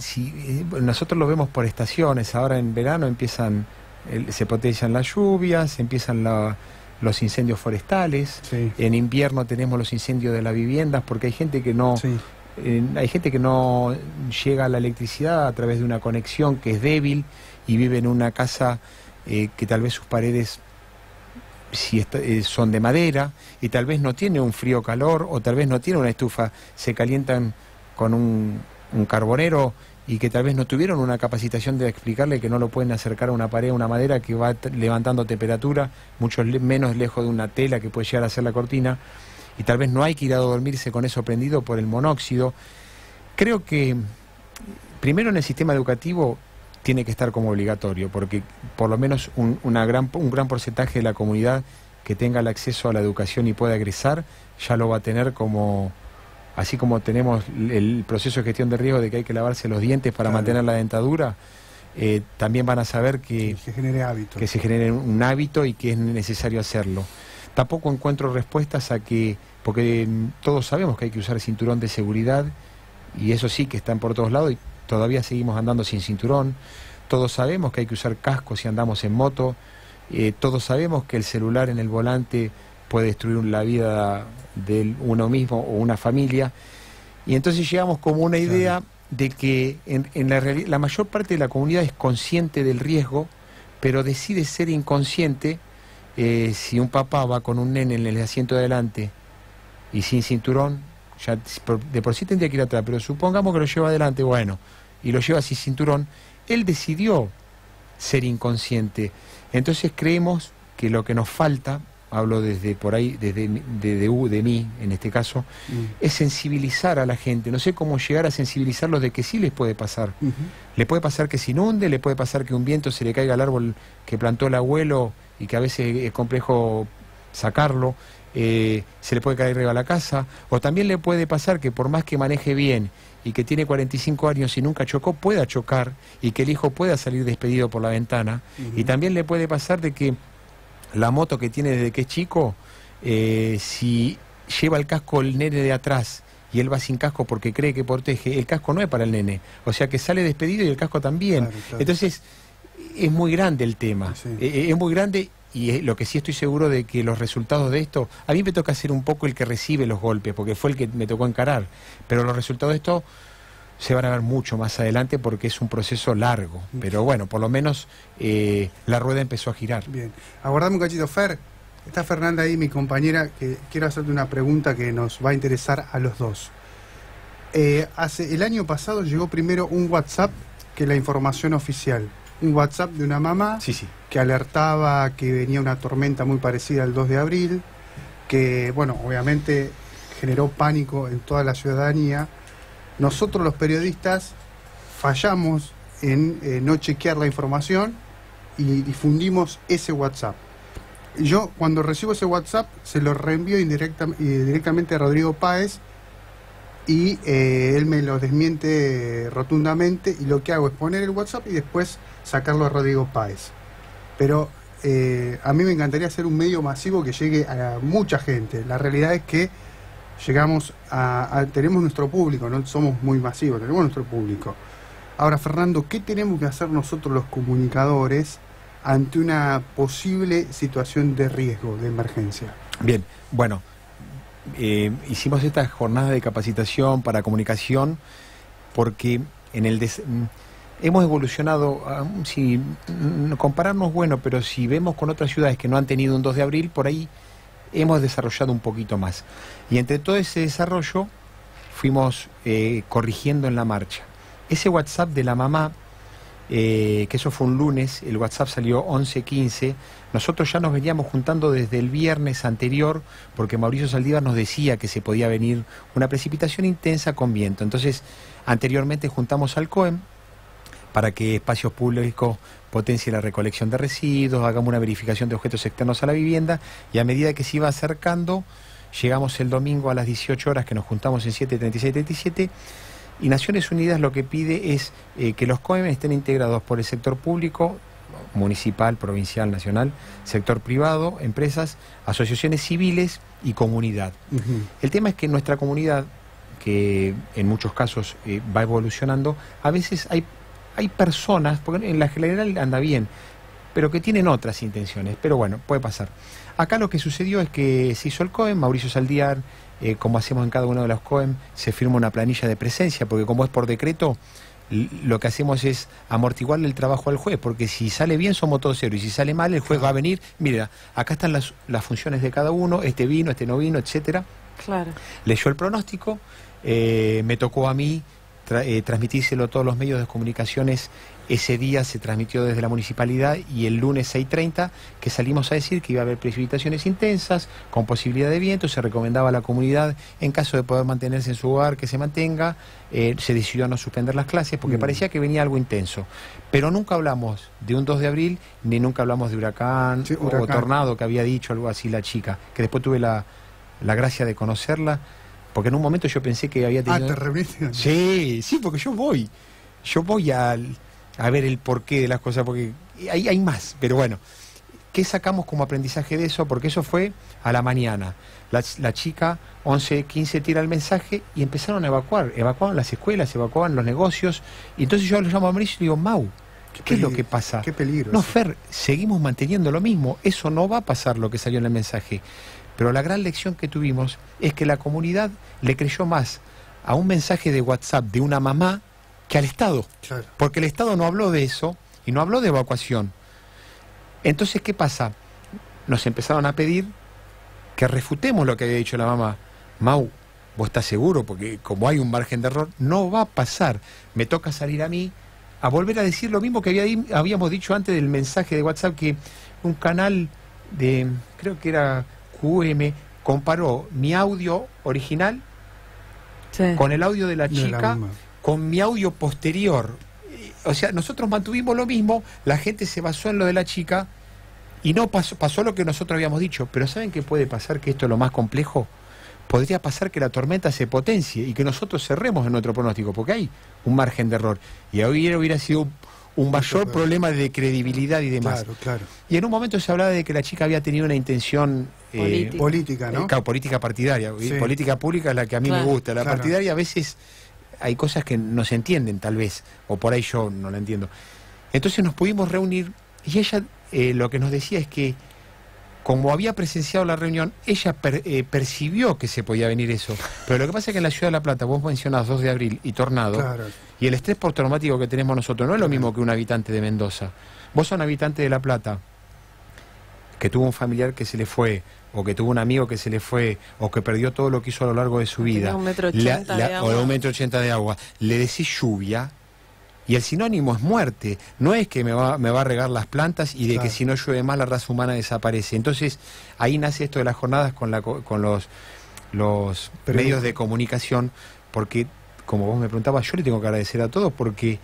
Speaker 2: nosotros lo vemos por estaciones, ahora en verano se potencian las lluvias, empiezan los incendios forestales, sí. En invierno tenemos los incendios de las viviendas, porque hay gente que no, sí. Hay gente que no llega a la electricidad a través de una conexión que es débil y vive en una casa que tal vez sus paredes son de madera y tal vez no tiene un frío calor o tal vez no tiene una estufa, se calientan con un carbonero y que tal vez no tuvieron una capacitación de explicarle que no lo pueden acercar a una pared, a una madera que va levantando temperatura, mucho menos lejos de una tela que puede llegar a ser la cortina, y tal vez no hay que ir a dormirse con eso prendido por el monóxido. Creo que primero en el sistema educativo tiene que estar como obligatorio, porque por lo menos un gran porcentaje de la comunidad que tenga el acceso a la educación y pueda egresar, ya lo va a tener como... Así como tenemos el proceso de gestión de riesgo de que hay que lavarse los dientes para mantener la dentadura, también van a saber que
Speaker 1: se genere hábito.
Speaker 2: Que se genere un hábito y que es necesario hacerlo. Tampoco encuentro respuestas porque todos sabemos que hay que usar cinturón de seguridad, y eso sí que están por todos lados y todavía seguimos andando sin cinturón. Todos sabemos que hay que usar casco si andamos en moto. Todos sabemos que el celular en el volante puede destruir la vida de uno mismo o una familia, y entonces llegamos como una idea de que en la realidad la mayor parte de la comunidad es consciente del riesgo, pero decide ser inconsciente. Si un papá va con un nene en el asiento de adelante y sin cinturón, ya de por sí tendría que ir atrás, pero supongamos que lo lleva adelante, bueno, y lo lleva sin cinturón, él decidió ser inconsciente. Entonces creemos que lo que nos falta, hablo desde por ahí, de mí en este caso, es sensibilizar a la gente. No sé cómo llegar a sensibilizarlos de que sí les puede pasar. Le puede pasar que se inunde, le puede pasar que un viento se le caiga al árbol que plantó el abuelo y que a veces es complejo sacarlo, se le puede caer arriba a la casa, o también le puede pasar que por más que maneje bien y que tiene 45 años y nunca chocó, pueda chocar y que el hijo pueda salir despedido por la ventana. Y también le puede pasar de que la moto que tiene desde que es chico, si lleva el casco el nene de atrás y él va sin casco porque cree que protege, el casco no es para el nene, o sea que sale despedido y el casco también. Claro. Entonces es muy grande el tema, es muy grande, y lo que sí estoy seguro de que los resultados de esto, a mí me toca ser un poco el que recibe los golpes porque fue el que me tocó encarar, pero los resultados de esto se van a ver mucho más adelante porque es un proceso largo, pero bueno, por lo menos la rueda empezó a girar.
Speaker 1: Bien, aguardame un cachito, Fer. Está Fernanda ahí, mi compañera, que quiero hacerte una pregunta que nos va a interesar a los dos. El año pasado llegó primero un WhatsApp que la información oficial. Un WhatsApp de una mamá que alertaba que venía una tormenta muy parecida al 2 de abril, que, bueno, obviamente generó pánico en toda la ciudadanía. Nosotros los periodistas fallamos en no chequear la información y difundimos ese WhatsApp. Yo cuando recibo ese WhatsApp se lo reenvío directamente a Rodrigo Páez y él me lo desmiente rotundamente, y lo que hago es poner el WhatsApp y después sacarlo a Rodrigo Páez. Pero a mí me encantaría hacer un medio masivo que llegue a mucha gente. La realidad es que llegamos tenemos nuestro público, no somos muy masivos, tenemos nuestro público. Ahora, Fernando, ¿qué tenemos que hacer nosotros los comunicadores ante una posible situación de riesgo, de emergencia?
Speaker 2: Bien, bueno, hicimos esta jornada de capacitación para comunicación porque hemos evolucionado, si compararnos, bueno, pero si vemos con otras ciudades que no han tenido un 2 de abril, por ahí hemos desarrollado un poquito más. Y entre todo ese desarrollo fuimos corrigiendo en la marcha. Ese WhatsApp de la mamá, que eso fue un lunes, el WhatsApp salió 11:15, nosotros ya nos veníamos juntando desde el viernes anterior, porque Mauricio Saldívar nos decía que se podía venir una precipitación intensa con viento. Entonces, anteriormente juntamos al COEM para que Espacios Públicos potencie la recolección de residuos, hagamos una verificación de objetos externos a la vivienda, y a medida que se iba acercando, llegamos el domingo a las 18 horas, que nos juntamos en 7:36-37, y Naciones Unidas lo que pide es que los COEM estén integrados por el sector público, municipal, provincial, nacional, sector privado, empresas, asociaciones civiles y comunidad. El tema es que nuestra comunidad, que en muchos casos va evolucionando, a veces hay personas, porque en la general anda bien, pero que tienen otras intenciones, pero bueno, puede pasar. Acá lo que sucedió es que se hizo el COEM, Mauricio Saldívar, como hacemos en cada uno de los COEM, se firma una planilla de presencia, porque como es por decreto, lo que hacemos es amortiguarle el trabajo al juez, porque si sale bien somos todos cero, y si sale mal el juez va a venir, mira, acá están las funciones de cada uno, este vino, este no vino, etcétera.
Speaker 3: Claro. Leyó
Speaker 2: el pronóstico, me tocó a mí transmitírselo a todos los medios de comunicaciones. Ese día se transmitió desde la municipalidad, y el lunes 6:30 que salimos a decir que iba a haber precipitaciones intensas con posibilidad de viento. Se recomendaba a la comunidad, en caso de poder mantenerse en su hogar, que se mantenga. Se decidió no suspender las clases porque parecía que venía algo intenso, pero nunca hablamos de un 2 de abril ni nunca hablamos de huracán, sí, o tornado, que había dicho algo así la chica, que después tuve la gracia de conocerla, porque en un momento yo pensé que había tenido...
Speaker 1: ¿te reuniste?
Speaker 2: Sí, porque yo voy a ver el porqué de las cosas, porque hay más, pero bueno, ¿qué sacamos como aprendizaje de eso? Porque eso fue a la mañana. La chica, 11:15, tira el mensaje y empezaron a evacuaban las escuelas, evacuaban los negocios, y entonces yo lo llamo a Mauricio y digo, Mau, ¿qué es lo que pasa?
Speaker 1: Qué peligro.
Speaker 2: No, Fer, seguimos manteniendo lo mismo, eso no va a pasar lo que salió en el mensaje. Pero la gran lección que tuvimos es que la comunidad le creyó más a un mensaje de WhatsApp de una mamá que al Estado.
Speaker 1: Claro.
Speaker 2: Porque el Estado no habló de eso y no habló de evacuación. Entonces, ¿qué pasa? Nos empezaron a pedir que refutemos lo que había dicho la mamá. Mau, ¿vos estás seguro? Porque como hay un margen de error, no va a pasar. Me toca salir a mí a volver a decir lo mismo que habíamos dicho antes del mensaje de WhatsApp, que un canal de, creo que era QM, comparó mi audio original con el audio de la chica, con mi audio posterior. O sea, nosotros mantuvimos lo mismo, la gente se basó en lo de la chica y no pasó lo que nosotros habíamos dicho. Pero ¿saben qué puede pasar? Que esto es lo más complejo. Podría pasar que la tormenta se potencie y que nosotros cerremos en nuestro pronóstico, porque hay un margen de error. Y hoy hubiera sido un mayor problema de credibilidad y demás.
Speaker 1: Claro, claro.
Speaker 2: Y en un momento se hablaba de que la chica había tenido una intención...
Speaker 1: política, ¿no?
Speaker 2: Claro, política partidaria. Sí. Política pública es la que a mí me gusta. La partidaria a veces hay cosas que no se entienden, tal vez, o por ahí yo no la entiendo. Entonces nos pudimos reunir y ella lo que nos decía es que, como había presenciado la reunión, ella percibió que se podía venir eso. Pero lo que pasa es que en la Ciudad de La Plata, vos mencionás 2 de abril y tornado, claro, y el estrés postraumático que tenemos nosotros no es lo mismo que un habitante de Mendoza. Vos sos un habitante de La Plata que tuvo un familiar que se le fue, o que tuvo un amigo que se le fue, o que perdió todo lo que hizo a lo largo de su vida,
Speaker 3: o 1,80
Speaker 2: m de agua, le decís lluvia, y el sinónimo es muerte. No es que me va a regar las plantas y de claro, que si no llueve más la raza humana desaparece. Entonces ahí nace esto de las jornadas con los medios de comunicación, porque como vos me preguntabas, yo le tengo que agradecer a todos, porque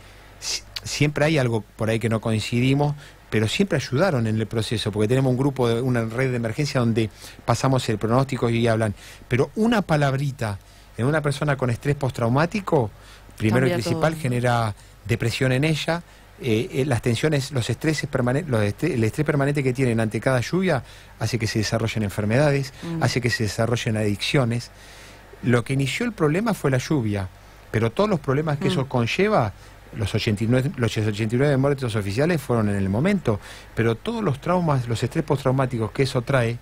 Speaker 2: siempre hay algo por ahí que no coincidimos, pero siempre ayudaron en el proceso, porque tenemos un grupo, una red de emergencia donde pasamos el pronóstico y hablan. Pero una palabrita en una persona con estrés postraumático, primero cambia y principal, todo, genera depresión en ella, las tensiones, los estreses permanentes, el estrés permanente que tienen ante cada lluvia hace que se desarrollen enfermedades, hace que se desarrollen adicciones. Lo que inició el problema fue la lluvia, pero todos los problemas que eso conlleva los 89 muertos oficiales fueron en el momento, pero todos los traumas, los estrés postraumáticos que eso trae,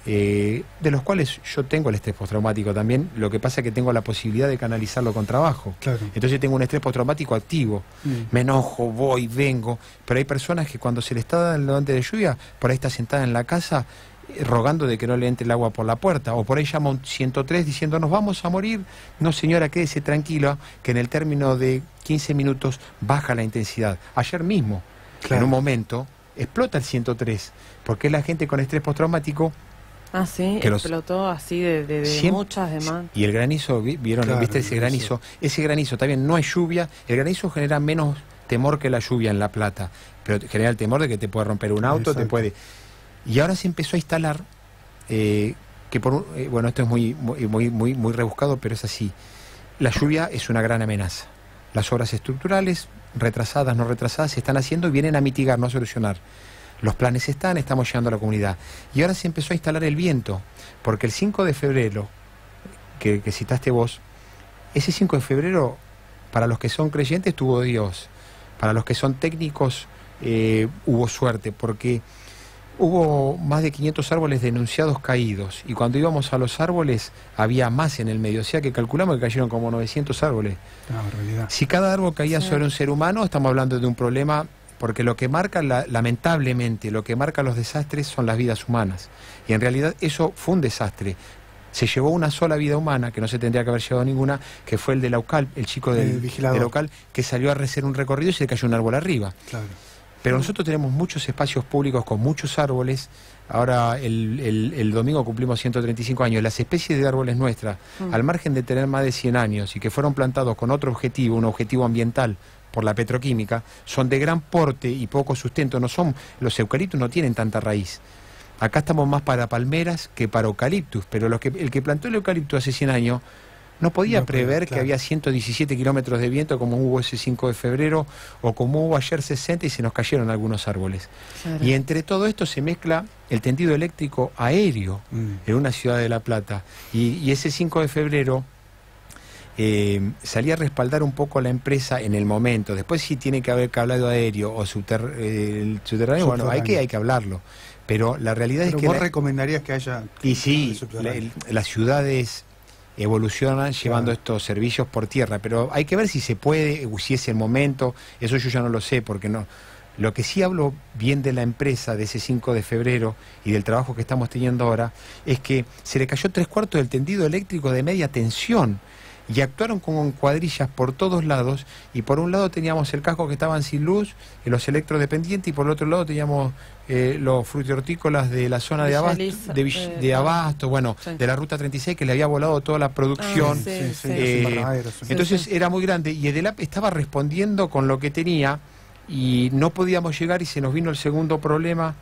Speaker 2: de los cuales yo tengo el estrés postraumático también, lo que pasa es que tengo la posibilidad de canalizarlo con trabajo.
Speaker 1: Claro.
Speaker 2: Entonces tengo un estrés postraumático activo, me enojo, voy, vengo, pero hay personas que cuando se le está dando el levante de lluvia, por ahí está sentada en la casa rogando de que no le entre el agua por la puerta, o por ahí llama un 103 diciendo nos vamos a morir. No, señora, quédese tranquila, que en el término de 15 minutos baja la intensidad. Ayer mismo, en un momento, explota el 103, porque es la gente con estrés postraumático.
Speaker 4: Ah, sí, que explotó así de muchas demás.
Speaker 2: Y el granizo, ¿vieron? Claro, ¿viste ese granizo? Ese granizo, también no hay lluvia, el granizo genera menos temor que la lluvia en La Plata, pero genera el temor de que te puede romper un auto, te puede... Y ahora se empezó a instalar, que bueno, esto es muy rebuscado, pero es así. La lluvia es una gran amenaza. Las obras estructurales, retrasadas, no retrasadas, se están haciendo y vienen a mitigar, no a solucionar. Los planes estamos llegando a la comunidad. Y ahora se empezó a instalar el viento, porque el 5 de febrero, que citaste vos, ese 5 de febrero, para los que son creyentes, tuvo Dios. Para los que son técnicos, hubo suerte, porque hubo más de 500 árboles denunciados caídos. Y cuando íbamos a los árboles, había más en el medio. O sea que calculamos que cayeron como 900 árboles. Si cada árbol caía sobre un ser humano, estamos hablando de un problema... Porque lo que marca, lamentablemente, lo que marca los desastres son las vidas humanas. Y en realidad eso fue un desastre. Se llevó una sola vida humana, que no se tendría que haber llevado ninguna, que fue el de Laucal, el chico del Laucal, que salió a hacer un recorrido y se le cayó un árbol arriba. Claro. Pero nosotros tenemos muchos espacios públicos con muchos árboles. Ahora el domingo cumplimos 135 años. Las especies de árboles nuestras, al margen de tener más de 100 años y que fueron plantados con otro objetivo, un objetivo ambiental, por la petroquímica, son de gran porte y poco sustento. Los eucaliptos no tienen tanta raíz. Acá estamos más para palmeras que para eucaliptus, pero el que plantó el eucalipto hace 100 años no podía prever que había 117 kilómetros de viento como hubo ese 5 de febrero o como hubo ayer 60 y se nos cayeron algunos árboles. Claro. Y entre todo esto se mezcla el tendido eléctrico aéreo en una ciudad de La Plata. Y ese 5 de febrero salía a respaldar un poco a la empresa en el momento. Después sí tiene que haber cablado aéreo o subterráneo, bueno, hay que hablarlo. Pero la realidad es que...
Speaker 1: ¿Vos recomendarías que haya...
Speaker 2: Y sí, las ciudades evolucionan llevando estos servicios por tierra, pero hay que ver si se puede, si es el momento. Eso yo ya no lo sé, porque no... Lo que sí hablo bien de la empresa de ese 5 de febrero y del trabajo que estamos teniendo ahora, es que se le cayó 3/4 del tendido eléctrico de media tensión. Y actuaron con cuadrillas por todos lados, y por un lado teníamos el casco que estaban sin luz, los electrodependientes, y por el otro lado teníamos los frutihortícolas de la zona de Abasto, bueno, de la Ruta 36, que le había volado toda la producción. Entonces era muy grande, y Edelap estaba respondiendo con lo que tenía, y no podíamos llegar, y se nos vino el segundo problema,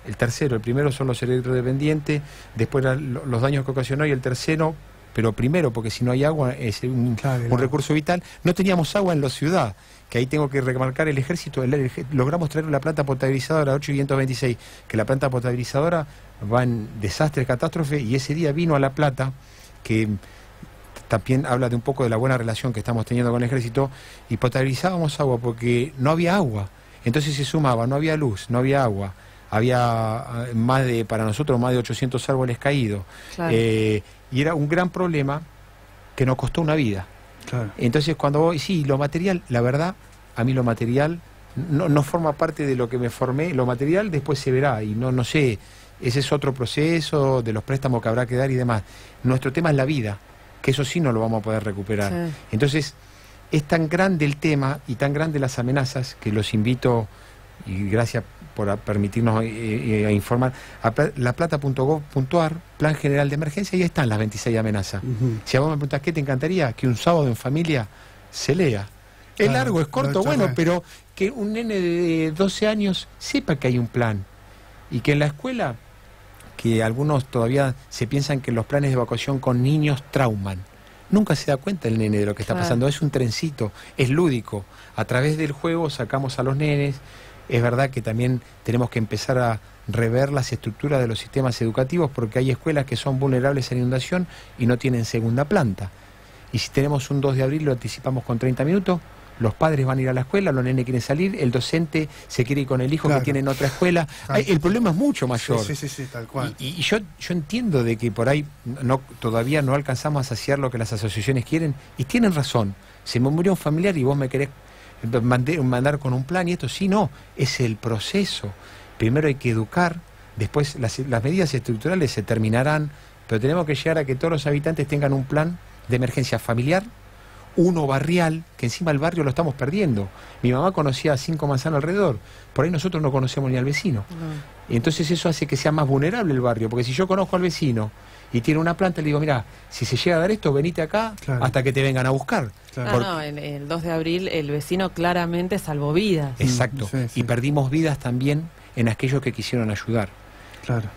Speaker 2: el tercero. El primero son los electrodependientes, después los daños que ocasionó, y el tercero... Pero primero, porque si no hay agua es un recurso vital. No teníamos agua en la ciudad, que ahí tengo que remarcar el ejército. Logramos traer la planta potabilizadora 8526, que la planta potabilizadora va en desastre, catástrofe, y ese día vino a La Plata, que también habla de un poco de la buena relación que estamos teniendo con el ejército, y potabilizábamos agua porque no había agua. Entonces se sumaba, no había luz, no había agua. Había para nosotros más de 800 árboles caídos. Claro. Y era un gran problema que nos costó una vida. Claro. Entonces cuando voy, sí, lo material, la verdad, a mí lo material no forma parte de lo que me formé. Lo material después se verá, y no sé, ese es otro proceso de los préstamos que habrá que dar y demás. Nuestro tema es la vida, que eso sí no lo vamos a poder recuperar. Sí. Entonces es tan grande el tema y tan grande las amenazas, que los invito, y gracias por permitirnos informar, a laplata.gov.ar, Plan General de Emergencia, y ahí están las 26 amenazas. Si a vos me preguntás qué te encantaría, que un sábado en familia se lea. Es largo, es corto, bueno, pero que un nene de 12 años sepa que hay un plan, y que en la escuela, que algunos todavía se piensan que los planes de evacuación con niños trauman. Nunca se da cuenta el nene de lo que está pasando. Es un trencito, es lúdico. A través del juego sacamos a los nenes. Es verdad que también tenemos que empezar a rever las estructuras de los sistemas educativos, porque hay escuelas que son vulnerables a la inundación y no tienen segunda planta. Y si tenemos un 2 de abril, lo anticipamos con 30 minutos, los padres van a ir a la escuela, los nenes quieren salir, el docente se quiere ir con el hijo
Speaker 1: claro.
Speaker 2: que tiene en otra escuela. El problema es mucho mayor.
Speaker 1: Sí, tal cual.
Speaker 2: Y yo entiendo de que por ahí todavía no alcanzamos a saciar lo que las asociaciones quieren, y tienen razón. Se me murió un familiar y vos me querés mandar con un plan, y esto sí, no, es el proceso. Primero hay que educar, después las medidas estructurales se terminarán, pero tenemos que llegar a que todos los habitantes tengan un plan de emergencia familiar, uno barrial, que encima el barrio lo estamos perdiendo. Mi mamá conocía a 5 manzanas alrededor, por ahí nosotros no conocemos ni al vecino. Y entonces eso hace que sea más vulnerable el barrio, porque si yo conozco al vecino y tiene una planta, le digo, mira, si se llega a dar esto, venite acá, claro, hasta que te vengan a buscar.
Speaker 4: Claro. El 2 de abril el vecino claramente salvó vidas.
Speaker 2: Exacto, y perdimos vidas también en aquellos que quisieron ayudar.
Speaker 1: Claro.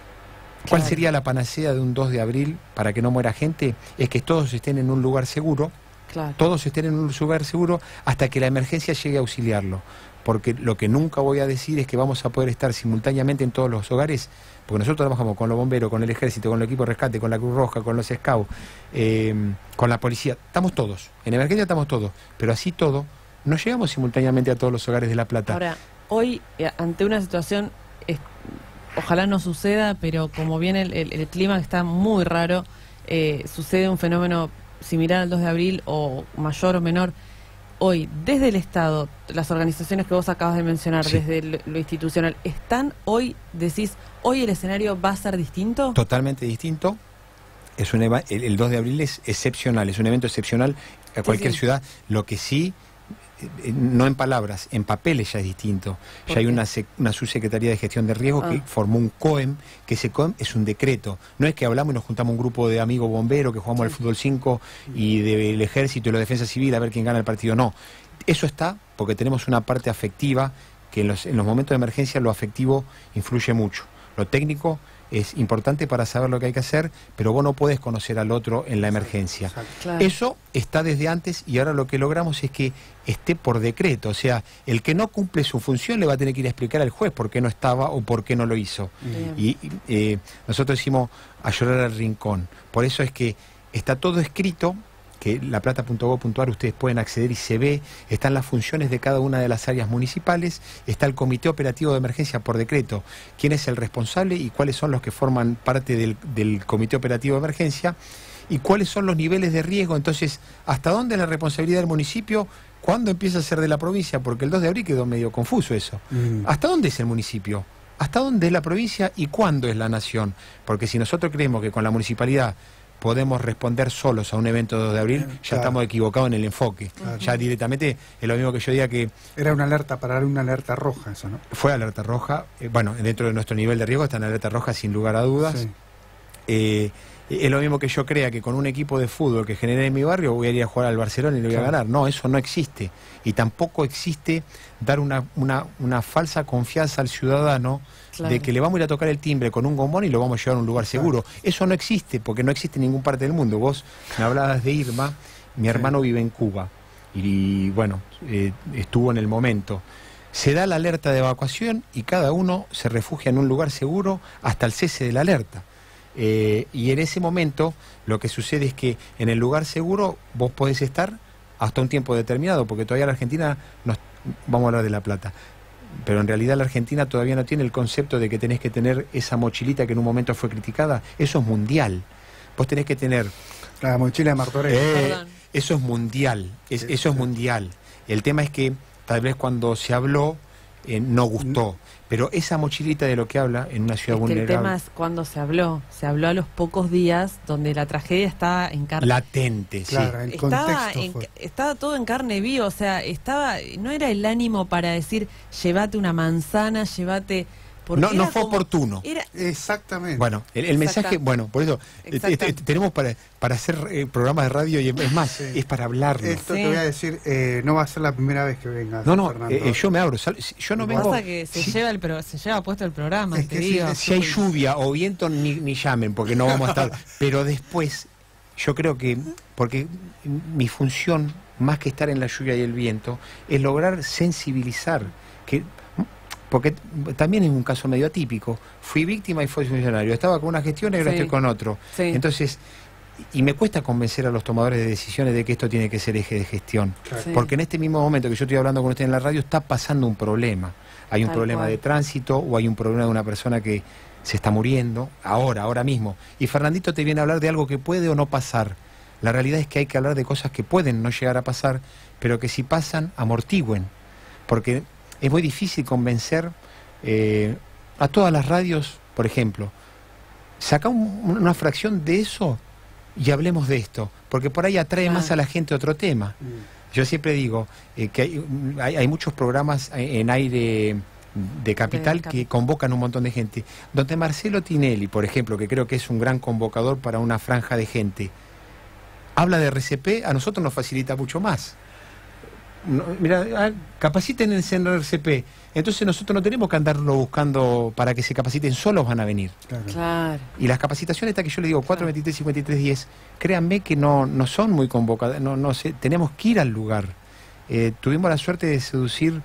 Speaker 2: ¿Cuál sería la panacea de un 2 de abril para que no muera gente? Es que todos estén en un lugar seguro, claro, todos estén en un lugar seguro hasta que la emergencia llegue a auxiliarlo. Porque lo que nunca voy a decir es que vamos a poder estar simultáneamente en todos los hogares, porque nosotros trabajamos con los bomberos, con el ejército, con el equipo de rescate, con la Cruz Roja, con los scouts, con la policía. Estamos todos, en emergencia estamos todos, pero así todo, no llegamos simultáneamente a todos los hogares de La Plata.
Speaker 4: Ahora, hoy, ante una situación, ojalá no suceda, pero como viene el clima que está muy raro, sucede un fenómeno similar al 2 de abril o mayor o menor. Hoy, desde el Estado, las organizaciones que vos acabas de mencionar, sí, desde lo institucional, ¿están hoy, decís, hoy el escenario va a ser distinto?
Speaker 2: Totalmente distinto. Es el 2 de abril es excepcional, es un evento excepcional a cualquier ciudad. Lo que sí, no en palabras, en papeles ya es distinto. Ya hay una subsecretaría de gestión de riesgo que formó un COEM, que ese COEM es un decreto. No es que hablamos y nos juntamos un grupo de amigos bomberos que jugamos al fútbol 5 y del ejército y la defensa civil a ver quién gana el partido. No, eso está porque tenemos una parte afectiva que en los momentos de emergencia lo afectivo influye mucho. Lo técnico es importante para saber lo que hay que hacer, pero vos no podés conocer al otro en la emergencia. Claro. Eso está desde antes y ahora lo que logramos es que esté por decreto. O sea, el que no cumple su función le va a tener que ir a explicar al juez por qué no estaba o por qué no lo hizo. Y nosotros decimos a llorar al rincón. Por eso es que está todo escrito, que laplata.gov.ar ustedes pueden acceder y se ve, están las funciones de cada una de las áreas municipales, está el comité operativo de emergencia por decreto, quién es el responsable y cuáles son los que forman parte del comité operativo de emergencia y cuáles son los niveles de riesgo. Entonces, ¿hasta dónde es la responsabilidad del municipio? ¿Cuándo empieza a ser de la provincia? Porque el 2 de abril quedó medio confuso eso. ¿Hasta dónde es el municipio? ¿Hasta dónde es la provincia? ¿Y cuándo es la nación? Porque si nosotros creemos que con la municipalidad podemos responder solos a un evento 2 de abril, ya estamos equivocados en el enfoque. Ya directamente es lo mismo que yo diga que...
Speaker 1: Era una alerta, para dar una alerta roja eso, ¿no?
Speaker 2: Fue alerta roja. Bueno, dentro de nuestro nivel de riesgo está en alerta roja sin lugar a dudas. Sí. Es lo mismo que yo crea que con un equipo de fútbol que genere en mi barrio voy a ir a jugar al Barcelona y le voy a ganar. No, eso no existe. Y tampoco existe dar una falsa confianza al ciudadano de que le vamos a ir a tocar el timbre con un gombón y lo vamos a llevar a un lugar seguro. Eso no existe, porque no existe en ninguna parte del mundo. Vos me hablabas de Irma, mi hermano vive en Cuba y bueno, estuvo en el momento. Se da la alerta de evacuación y cada uno se refugia en un lugar seguro hasta el cese de la alerta. Y en ese momento lo que sucede es que en el lugar seguro vos podés estar hasta un tiempo determinado, porque todavía la Argentina, vamos a hablar de La Plata, pero en realidad la Argentina todavía no tiene el concepto de que tenés que tener esa mochilita que en un momento fue criticada. Eso es mundial. Vos tenés que tener...
Speaker 1: La mochila de Martorell.
Speaker 2: Eso es mundial. Eso es mundial. El tema es que tal vez cuando se habló no gustó. Pero esa mochilita de lo que habla en una ciudad vulnerable...
Speaker 4: El tema es cuando se habló a los pocos días donde la tragedia estaba en carne...
Speaker 2: Latente,
Speaker 1: claro,
Speaker 2: sí.
Speaker 4: Estaba todo en carne viva, o sea, no era el ánimo para decir, llévate una manzana, llévate...
Speaker 2: No fue oportuno.
Speaker 1: Exactamente.
Speaker 2: Bueno, el mensaje, bueno, por eso tenemos para hacer programas de radio y es más, es para hablarlo.
Speaker 1: Esto te voy a decir, no va a ser la primera vez que vengas.
Speaker 2: No, yo me abro. Yo no vengo.
Speaker 4: Pasa que se lleva puesto el programa, te digo.
Speaker 2: Si hay lluvia o viento, ni llamen, porque no vamos a estar. Pero después, yo creo que, porque mi función, más que estar en la lluvia y el viento, es lograr sensibilizar. Porque también es un caso medio atípico. Fui víctima y fui funcionario. Estaba con una gestión y ahora estoy con otro. Sí. Entonces, y me cuesta convencer a los tomadores de decisiones de que esto tiene que ser eje de gestión. Claro. Sí. Porque en este mismo momento que yo estoy hablando con usted en la radio está pasando un problema. Hay un problema de tránsito o hay un problema de una persona que se está muriendo ahora mismo. Y Fernandito te viene a hablar de algo que puede o no pasar. La realidad es que hay que hablar de cosas que pueden no llegar a pasar, pero que si pasan, amortigüen. Porque es muy difícil convencer a todas las radios, por ejemplo. Saca una fracción de eso y hablemos de esto, porque por ahí atrae más a la gente otro tema. Yo siempre digo que hay muchos programas en aire de Capital que convocan un montón de gente. Donde Marcelo Tinelli, por ejemplo, que creo que es un gran convocador para una franja de gente, habla de RCP, a nosotros nos facilita mucho más. Mira, capacítense en RCP. Entonces nosotros no tenemos que andarlo buscando para que se capaciten, solos van a venir.
Speaker 4: Claro.
Speaker 2: Y las capacitaciones estas que yo le digo, 423, 53, 10, créanme que no son muy convocadas, no sé, tenemos que ir al lugar. Tuvimos la suerte de seducir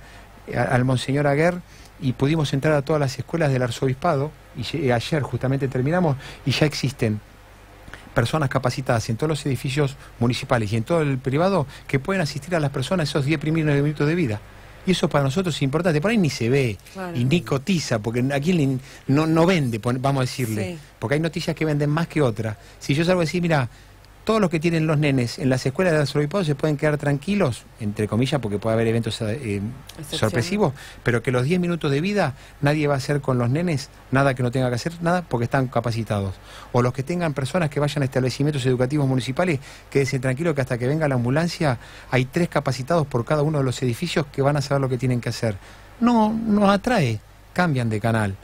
Speaker 2: al Monseñor Aguer y pudimos entrar a todas las escuelas del arzobispado, y ayer justamente terminamos, y ya existen personas capacitadas en todos los edificios municipales y en todo el privado que pueden asistir a las personas esos 10 primeros minutos de vida. Y eso para nosotros es importante. Por ahí ni se ve, y ni cotiza, porque aquí no vende, vamos a decirle. Porque hay noticias que venden más que otras. Si yo salgo a decir, mira, todos los que tienen los nenes en las escuelas de arzobispado se pueden quedar tranquilos, entre comillas, porque puede haber eventos sorpresivos, pero que los 10 minutos de vida nadie va a hacer con los nenes nada que no tenga que hacer, nada, porque están capacitados. O los que tengan personas que vayan a establecimientos educativos municipales, quédense tranquilos que hasta que venga la ambulancia hay 3 capacitados por cada uno de los edificios que van a saber lo que tienen que hacer. No nos atrae, cambian de canal.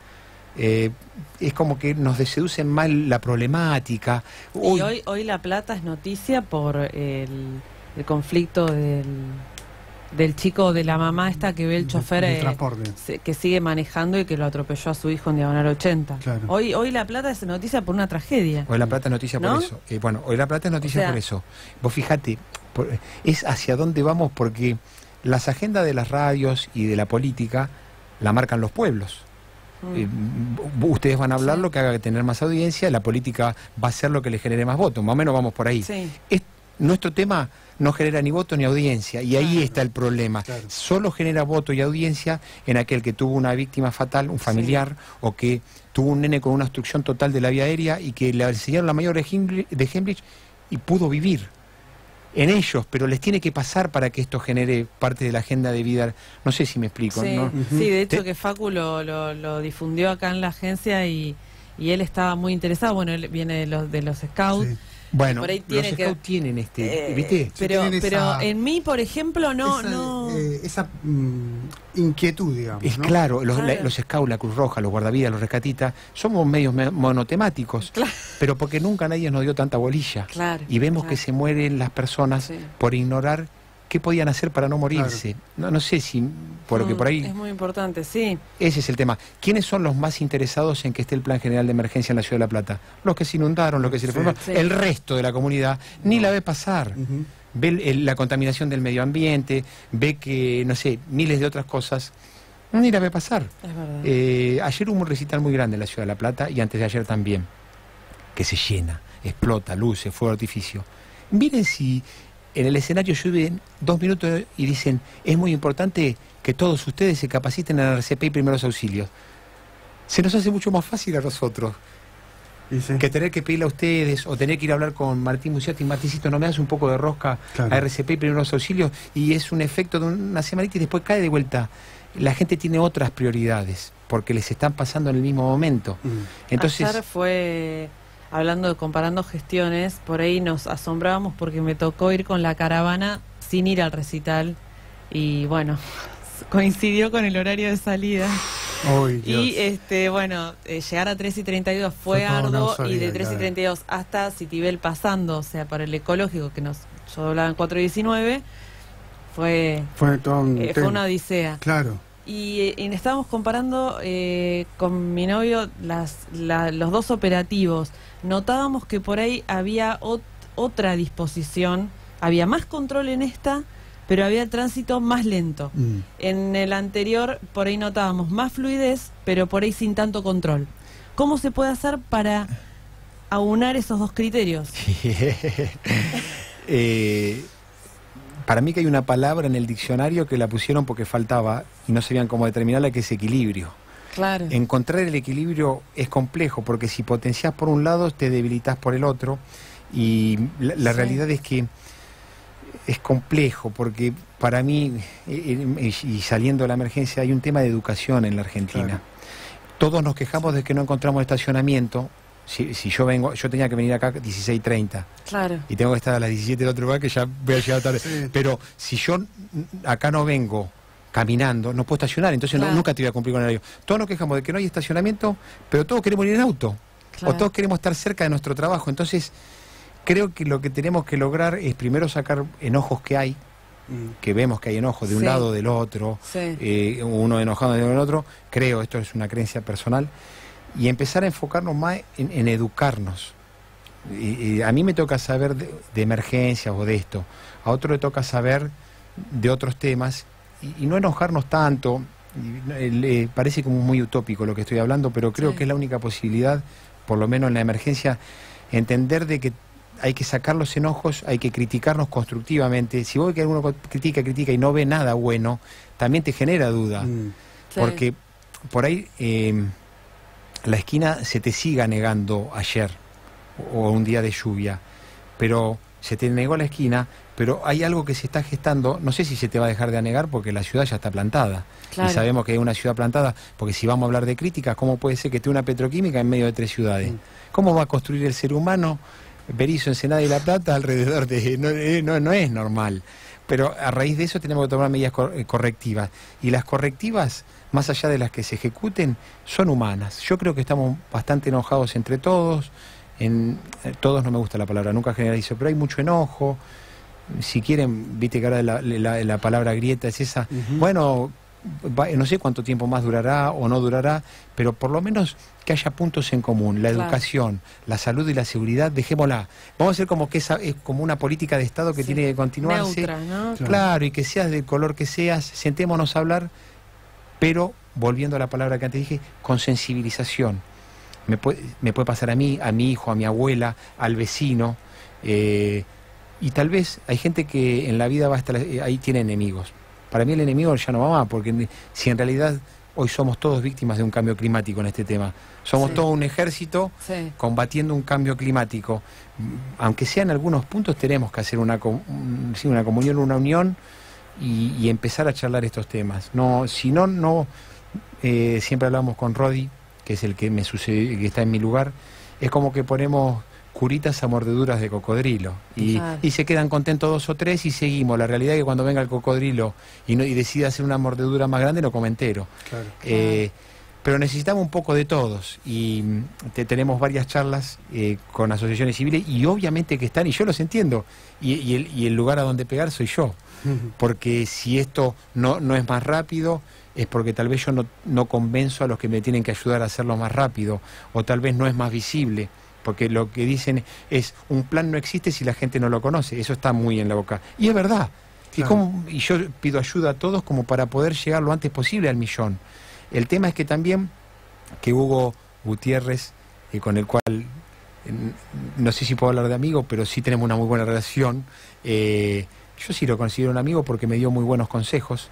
Speaker 2: Es como que nos seducen mal la problemática.
Speaker 4: Y hoy La Plata es noticia por el conflicto del chico, de la mamá esta que ve el chofer que sigue manejando y que lo atropelló a su hijo en Diagonal 80. Claro. Hoy La Plata es noticia por una tragedia.
Speaker 2: Hoy La Plata es noticia por eso. Hoy La Plata es noticia por eso. Vos fijate, es hacia dónde vamos, porque las agendas de las radios y de la política la marcan los pueblos. Ustedes van a hablar lo que haga tener más audiencia, la política va a ser lo que le genere más votos, más o menos vamos por ahí. Nuestro tema no genera ni voto ni audiencia, y ahí está el problema. Solo genera voto y audiencia en aquel que tuvo una víctima fatal, un familiar, o que tuvo un nene con una obstrucción total de la vía aérea y que le enseñaron la mayor de Hemlich y pudo vivir. En ellos, pero les tiene que pasar para que esto genere parte de la agenda de vida. No sé si me explico. ¿No?
Speaker 4: Sí, de hecho que Facu lo difundió acá en la agencia y él estaba muy interesado. Bueno, él viene de los Scouts.
Speaker 2: Bueno, por ahí los Scouts tienen ¿viste?
Speaker 4: Pero en mí, por ejemplo,
Speaker 1: esa inquietud, digamos.
Speaker 2: Es claro, los Scouts, la Cruz Roja, los guardavidas, los rescatistas, somos medios monotemáticos, pero porque nunca nadie nos dio tanta bolilla. Y vemos que se mueren las personas por ignorar qué podían hacer para no morirse. No sé si, porque por ahí...
Speaker 4: Es muy importante, sí.
Speaker 2: Ese es el tema. ¿Quiénes son los más interesados en que esté el Plan General de Emergencia en la Ciudad de La Plata? Los que se inundaron, los que se le formaron. El resto de la comunidad ni la ve pasar. Ve la contaminación del medio ambiente, ve que, no sé, miles de otras cosas, ni la ve pasar.
Speaker 4: Es verdad.
Speaker 2: Ayer hubo un recital muy grande en la Ciudad de La Plata, y antes de ayer también, que se llena, explota, luces, fuego de artificio. Miren si... En el escenario llueven 2 minutos y dicen, es muy importante que todos ustedes se capaciten en RCP y primeros auxilios. Se nos hace mucho más fácil a nosotros que tener que pedirle a ustedes o tener que ir a hablar con Martín Muciati. Martincito, ¿no me das un poco de rosca a RCP y primeros auxilios? Y es un efecto de una semanita y después cae de vuelta. La gente tiene otras prioridades porque les están pasando en el mismo momento. Entonces,
Speaker 4: ayer fue... comparando gestiones, por ahí nos asombrábamos porque me tocó ir con la caravana sin ir al recital y bueno, coincidió con el horario de salida. Y llegar a 3:32 fue arduo, y de 3:32 hasta Citibel pasando, o sea, para el ecológico que yo doblaba en 4:19, fue una odisea.
Speaker 1: Claro.
Speaker 4: Y estábamos comparando con mi novio los dos operativos. Notábamos que por ahí había otra disposición, había más control en esta, pero había tránsito más lento. En el anterior por ahí notábamos más fluidez, pero por ahí sin tanto control. ¿Cómo se puede hacer para aunar esos dos criterios?
Speaker 2: Para mí que hay una palabra en el diccionario que la pusieron porque faltaba y no sabían cómo determinarla, que es equilibrio.
Speaker 4: Claro.
Speaker 2: Encontrar el equilibrio es complejo porque si potenciás por un lado te debilitas por el otro, y la realidad es que es complejo porque para mí, y saliendo de la emergencia, hay un tema de educación en la Argentina. Claro. Todos nos quejamos de que no encontramos estacionamiento. Si yo vengo, yo tenía que venir acá a 16:30.
Speaker 4: Claro.
Speaker 2: Y tengo que estar a las 17 del otro lugar, que ya voy a llegar tarde. Sí. Pero si yo acá no vengo caminando, no puedo estacionar, entonces claro, nunca te voy a cumplir con el horario. Todos nos quejamos de que no hay estacionamiento, pero todos queremos ir en auto. Claro. O todos queremos estar cerca de nuestro trabajo. Entonces, creo que lo que tenemos que lograr es primero sacar enojos que hay, que vemos que hay enojos de un lado o del otro, uno enojado del otro. Creo, esto es una creencia personal, y empezar a enfocarnos más en educarnos. Y a mí me toca saber de emergencias o de esto, a otro le toca saber de otros temas, y no enojarnos tanto. Parece como muy utópico lo que estoy hablando, pero creo que es la única posibilidad, por lo menos en la emergencia, entender de que hay que sacar los enojos, hay que criticarnos constructivamente. Si vos ves que alguno critica y no ve nada bueno, también te genera duda. Porque por ahí la esquina se te siga negando ayer, o un día de lluvia, pero se te negó la esquina, pero hay algo que se está gestando. No sé si se te va a dejar de anegar porque la ciudad ya está plantada. Claro. Y sabemos que hay una ciudad plantada, porque si vamos a hablar de críticas, ¿cómo puede ser que esté una petroquímica en medio de 3 ciudades? ¿Cómo va a construir el ser humano Berisso, Ensenada y La Plata alrededor de...? No es normal. Pero a raíz de eso tenemos que tomar medidas correctivas. Y las correctivas, más allá de las que se ejecuten, son humanas. Yo creo que estamos bastante enojados entre todos. Todos no me gusta la palabra, nunca generalizo, pero hay mucho enojo. Si quieren, viste que ahora la palabra grieta es esa. Bueno, no sé cuánto tiempo más durará o no durará, pero por lo menos que haya puntos en común. La educación, la salud y la seguridad, dejémosla. Vamos a hacer como que esa es como una política de Estado que tiene que continuarse.
Speaker 4: Neutra, ¿no?
Speaker 2: Claro, y que seas del color que seas, sentémonos a hablar, pero, volviendo a la palabra que antes dije, con sensibilización. Me puede pasar a mí, a mi hijo, a mi abuela, al vecino, y tal vez hay gente que en la vida va a estar, ahí tiene enemigos. Para mí el enemigo ya no va más, porque si en realidad hoy somos todos víctimas de un cambio climático en este tema, somos todo un ejército combatiendo un cambio climático. Aunque sea en algunos puntos, tenemos que hacer una comunión, una unión, y empezar a charlar estos temas. Siempre hablamos con Rodi, que es el que me sucede, que está en mi lugar, es como que ponemos curitas a mordeduras de cocodrilo y se quedan contentos 2 o 3 y seguimos. La realidad es que cuando venga el cocodrilo y decida hacer una mordedura más grande, lo come entero. Claro. Pero necesitamos un poco de todos, y tenemos varias charlas con asociaciones civiles, y obviamente que están, y yo los entiendo, y el lugar a donde pegar soy yo, porque si esto no es más rápido, es porque tal vez yo no convenzo a los que me tienen que ayudar a hacerlo más rápido, o tal vez no es más visible, porque lo que dicen es, un plan no existe si la gente no lo conoce. Eso está muy en la boca, y es verdad. Claro. Y yo pido ayuda a todos como para poder llegar lo antes posible al 1.000.000. El tema es que también, que Hugo Gutiérrez, con el cual no sé si puedo hablar de amigo, pero sí tenemos una muy buena relación, yo sí lo considero un amigo porque me dio muy buenos consejos.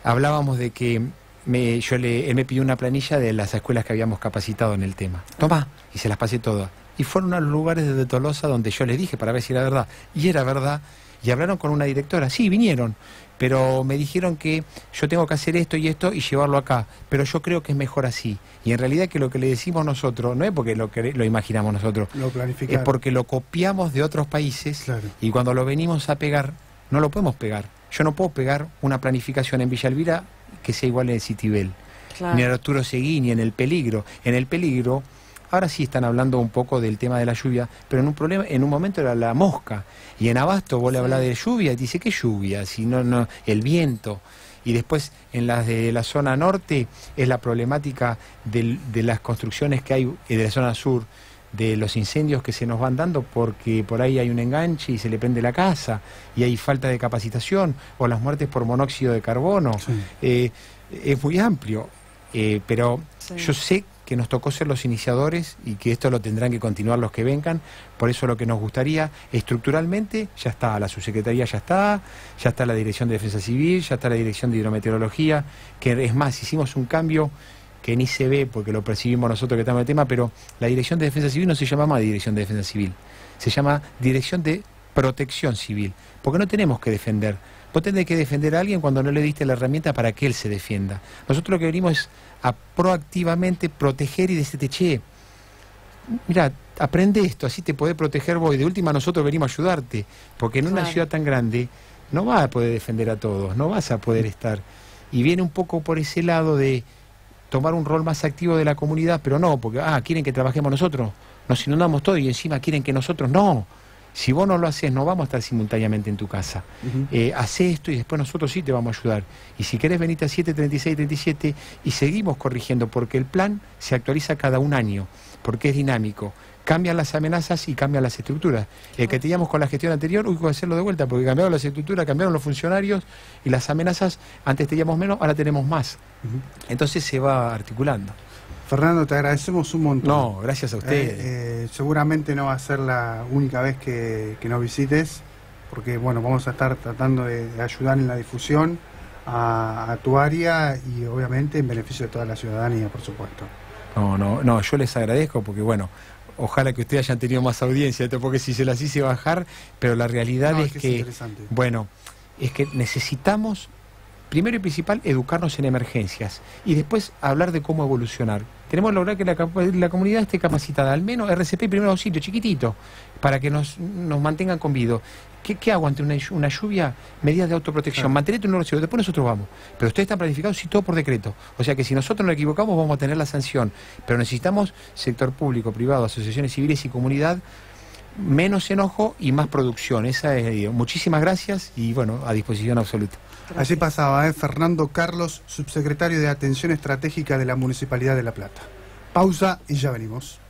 Speaker 2: Hablábamos de que él me pidió una planilla de las escuelas que habíamos capacitado en el tema. Tomá, y se las pasé todas. Y fueron a los lugares de Tolosa donde yo les dije para ver si era verdad. Y era verdad. Y hablaron con una directora. Sí, vinieron. Pero me dijeron que yo tengo que hacer esto y llevarlo acá. Pero yo creo que es mejor así. Y en realidad que lo que le decimos nosotros no es porque lo imaginamos nosotros.
Speaker 1: Lo planificamos.
Speaker 2: Es porque lo copiamos de otros países. Claro. Y cuando lo venimos a pegar, no lo podemos pegar. Yo no puedo pegar una planificación en Villa Elvira que sea igual en Citibel, ni en Arturo Seguí, ni en El Peligro. En El Peligro, ahora sí están hablando un poco del tema de la lluvia, pero en un momento era la mosca. Y en Abasto vos le hablás de lluvia y dice, ¿qué lluvia? Si no, el viento. Y después en las de la zona norte es la problemática de las construcciones que hay de la zona sur, de los incendios que se nos van dando porque por ahí hay un enganche y se le prende la casa y hay falta de capacitación, o las muertes por monóxido de carbono. Es muy amplio, pero yo sé que nos tocó ser los iniciadores y que esto lo tendrán que continuar los que vengan. Por eso lo que nos gustaría, estructuralmente, ya está, la subsecretaría ya está la Dirección de Defensa Civil, ya está la Dirección de Hidrometeorología, que es más, hicimos un cambio que ni se ve porque lo percibimos nosotros que estamos en el tema, pero la Dirección de Defensa Civil no se llama más Dirección de Defensa Civil, se llama Dirección de Protección Civil, porque no tenemos que defender. Vos tenés que defender a alguien cuando no le diste la herramienta para que él se defienda. Nosotros lo que venimos es a proactivamente proteger y decirte, che, mira, aprende esto, así te podés proteger vos. Y de última nosotros venimos a ayudarte, porque en una ciudad tan grande no vas a poder defender a todos, no vas a poder estar. Y viene un poco por ese lado de tomar un rol más activo de la comunidad, pero no, porque, quieren que trabajemos nosotros, nos inundamos todo y encima quieren que nosotros, no. Si vos no lo haces, no vamos a estar simultáneamente en tu casa. Hacé esto y después nosotros sí te vamos a ayudar. Y si querés venite a 7, 36, 37 y seguimos corrigiendo, porque el plan se actualiza cada un año, porque es dinámico. Cambian las amenazas y cambian las estructuras. El que teníamos con la gestión anterior, hubo que hacerlo de vuelta, porque cambiaron las estructuras, cambiaron los funcionarios y las amenazas, antes teníamos menos, ahora tenemos más. Entonces se va articulando.
Speaker 1: Fernando, te agradecemos un montón.
Speaker 2: No, gracias a ustedes.
Speaker 1: Seguramente no va a ser la única vez que nos visites, porque bueno, vamos a estar tratando de ayudar en la difusión a tu área y obviamente en beneficio de toda la ciudadanía, por supuesto.
Speaker 2: No, yo les agradezco porque bueno, ojalá que ustedes hayan tenido más audiencia, porque si se las hice bajar, pero la realidad es que bueno, es que necesitamos, primero y principal, educarnos en emergencias y después hablar de cómo evolucionar. Tenemos que lograr que la comunidad esté capacitada, al menos RCP y primer auxilio, chiquitito, para que nos mantengan con vida. ¿Qué hago ante una lluvia? Medidas de autoprotección. Mantenete en un auxilio, después nosotros vamos. Pero ustedes están planificados, sí, todo por decreto. O sea que si nosotros nos equivocamos, vamos a tener la sanción. Pero necesitamos sector público, privado, asociaciones civiles y comunidad, menos enojo y más producción. Esa es, muchísimas gracias y bueno, a disposición absoluta.
Speaker 1: Gracias. Así pasaba, Fernando Carlos, subsecretario de Atención Estratégica de la Municipalidad de La Plata. Pausa y ya venimos.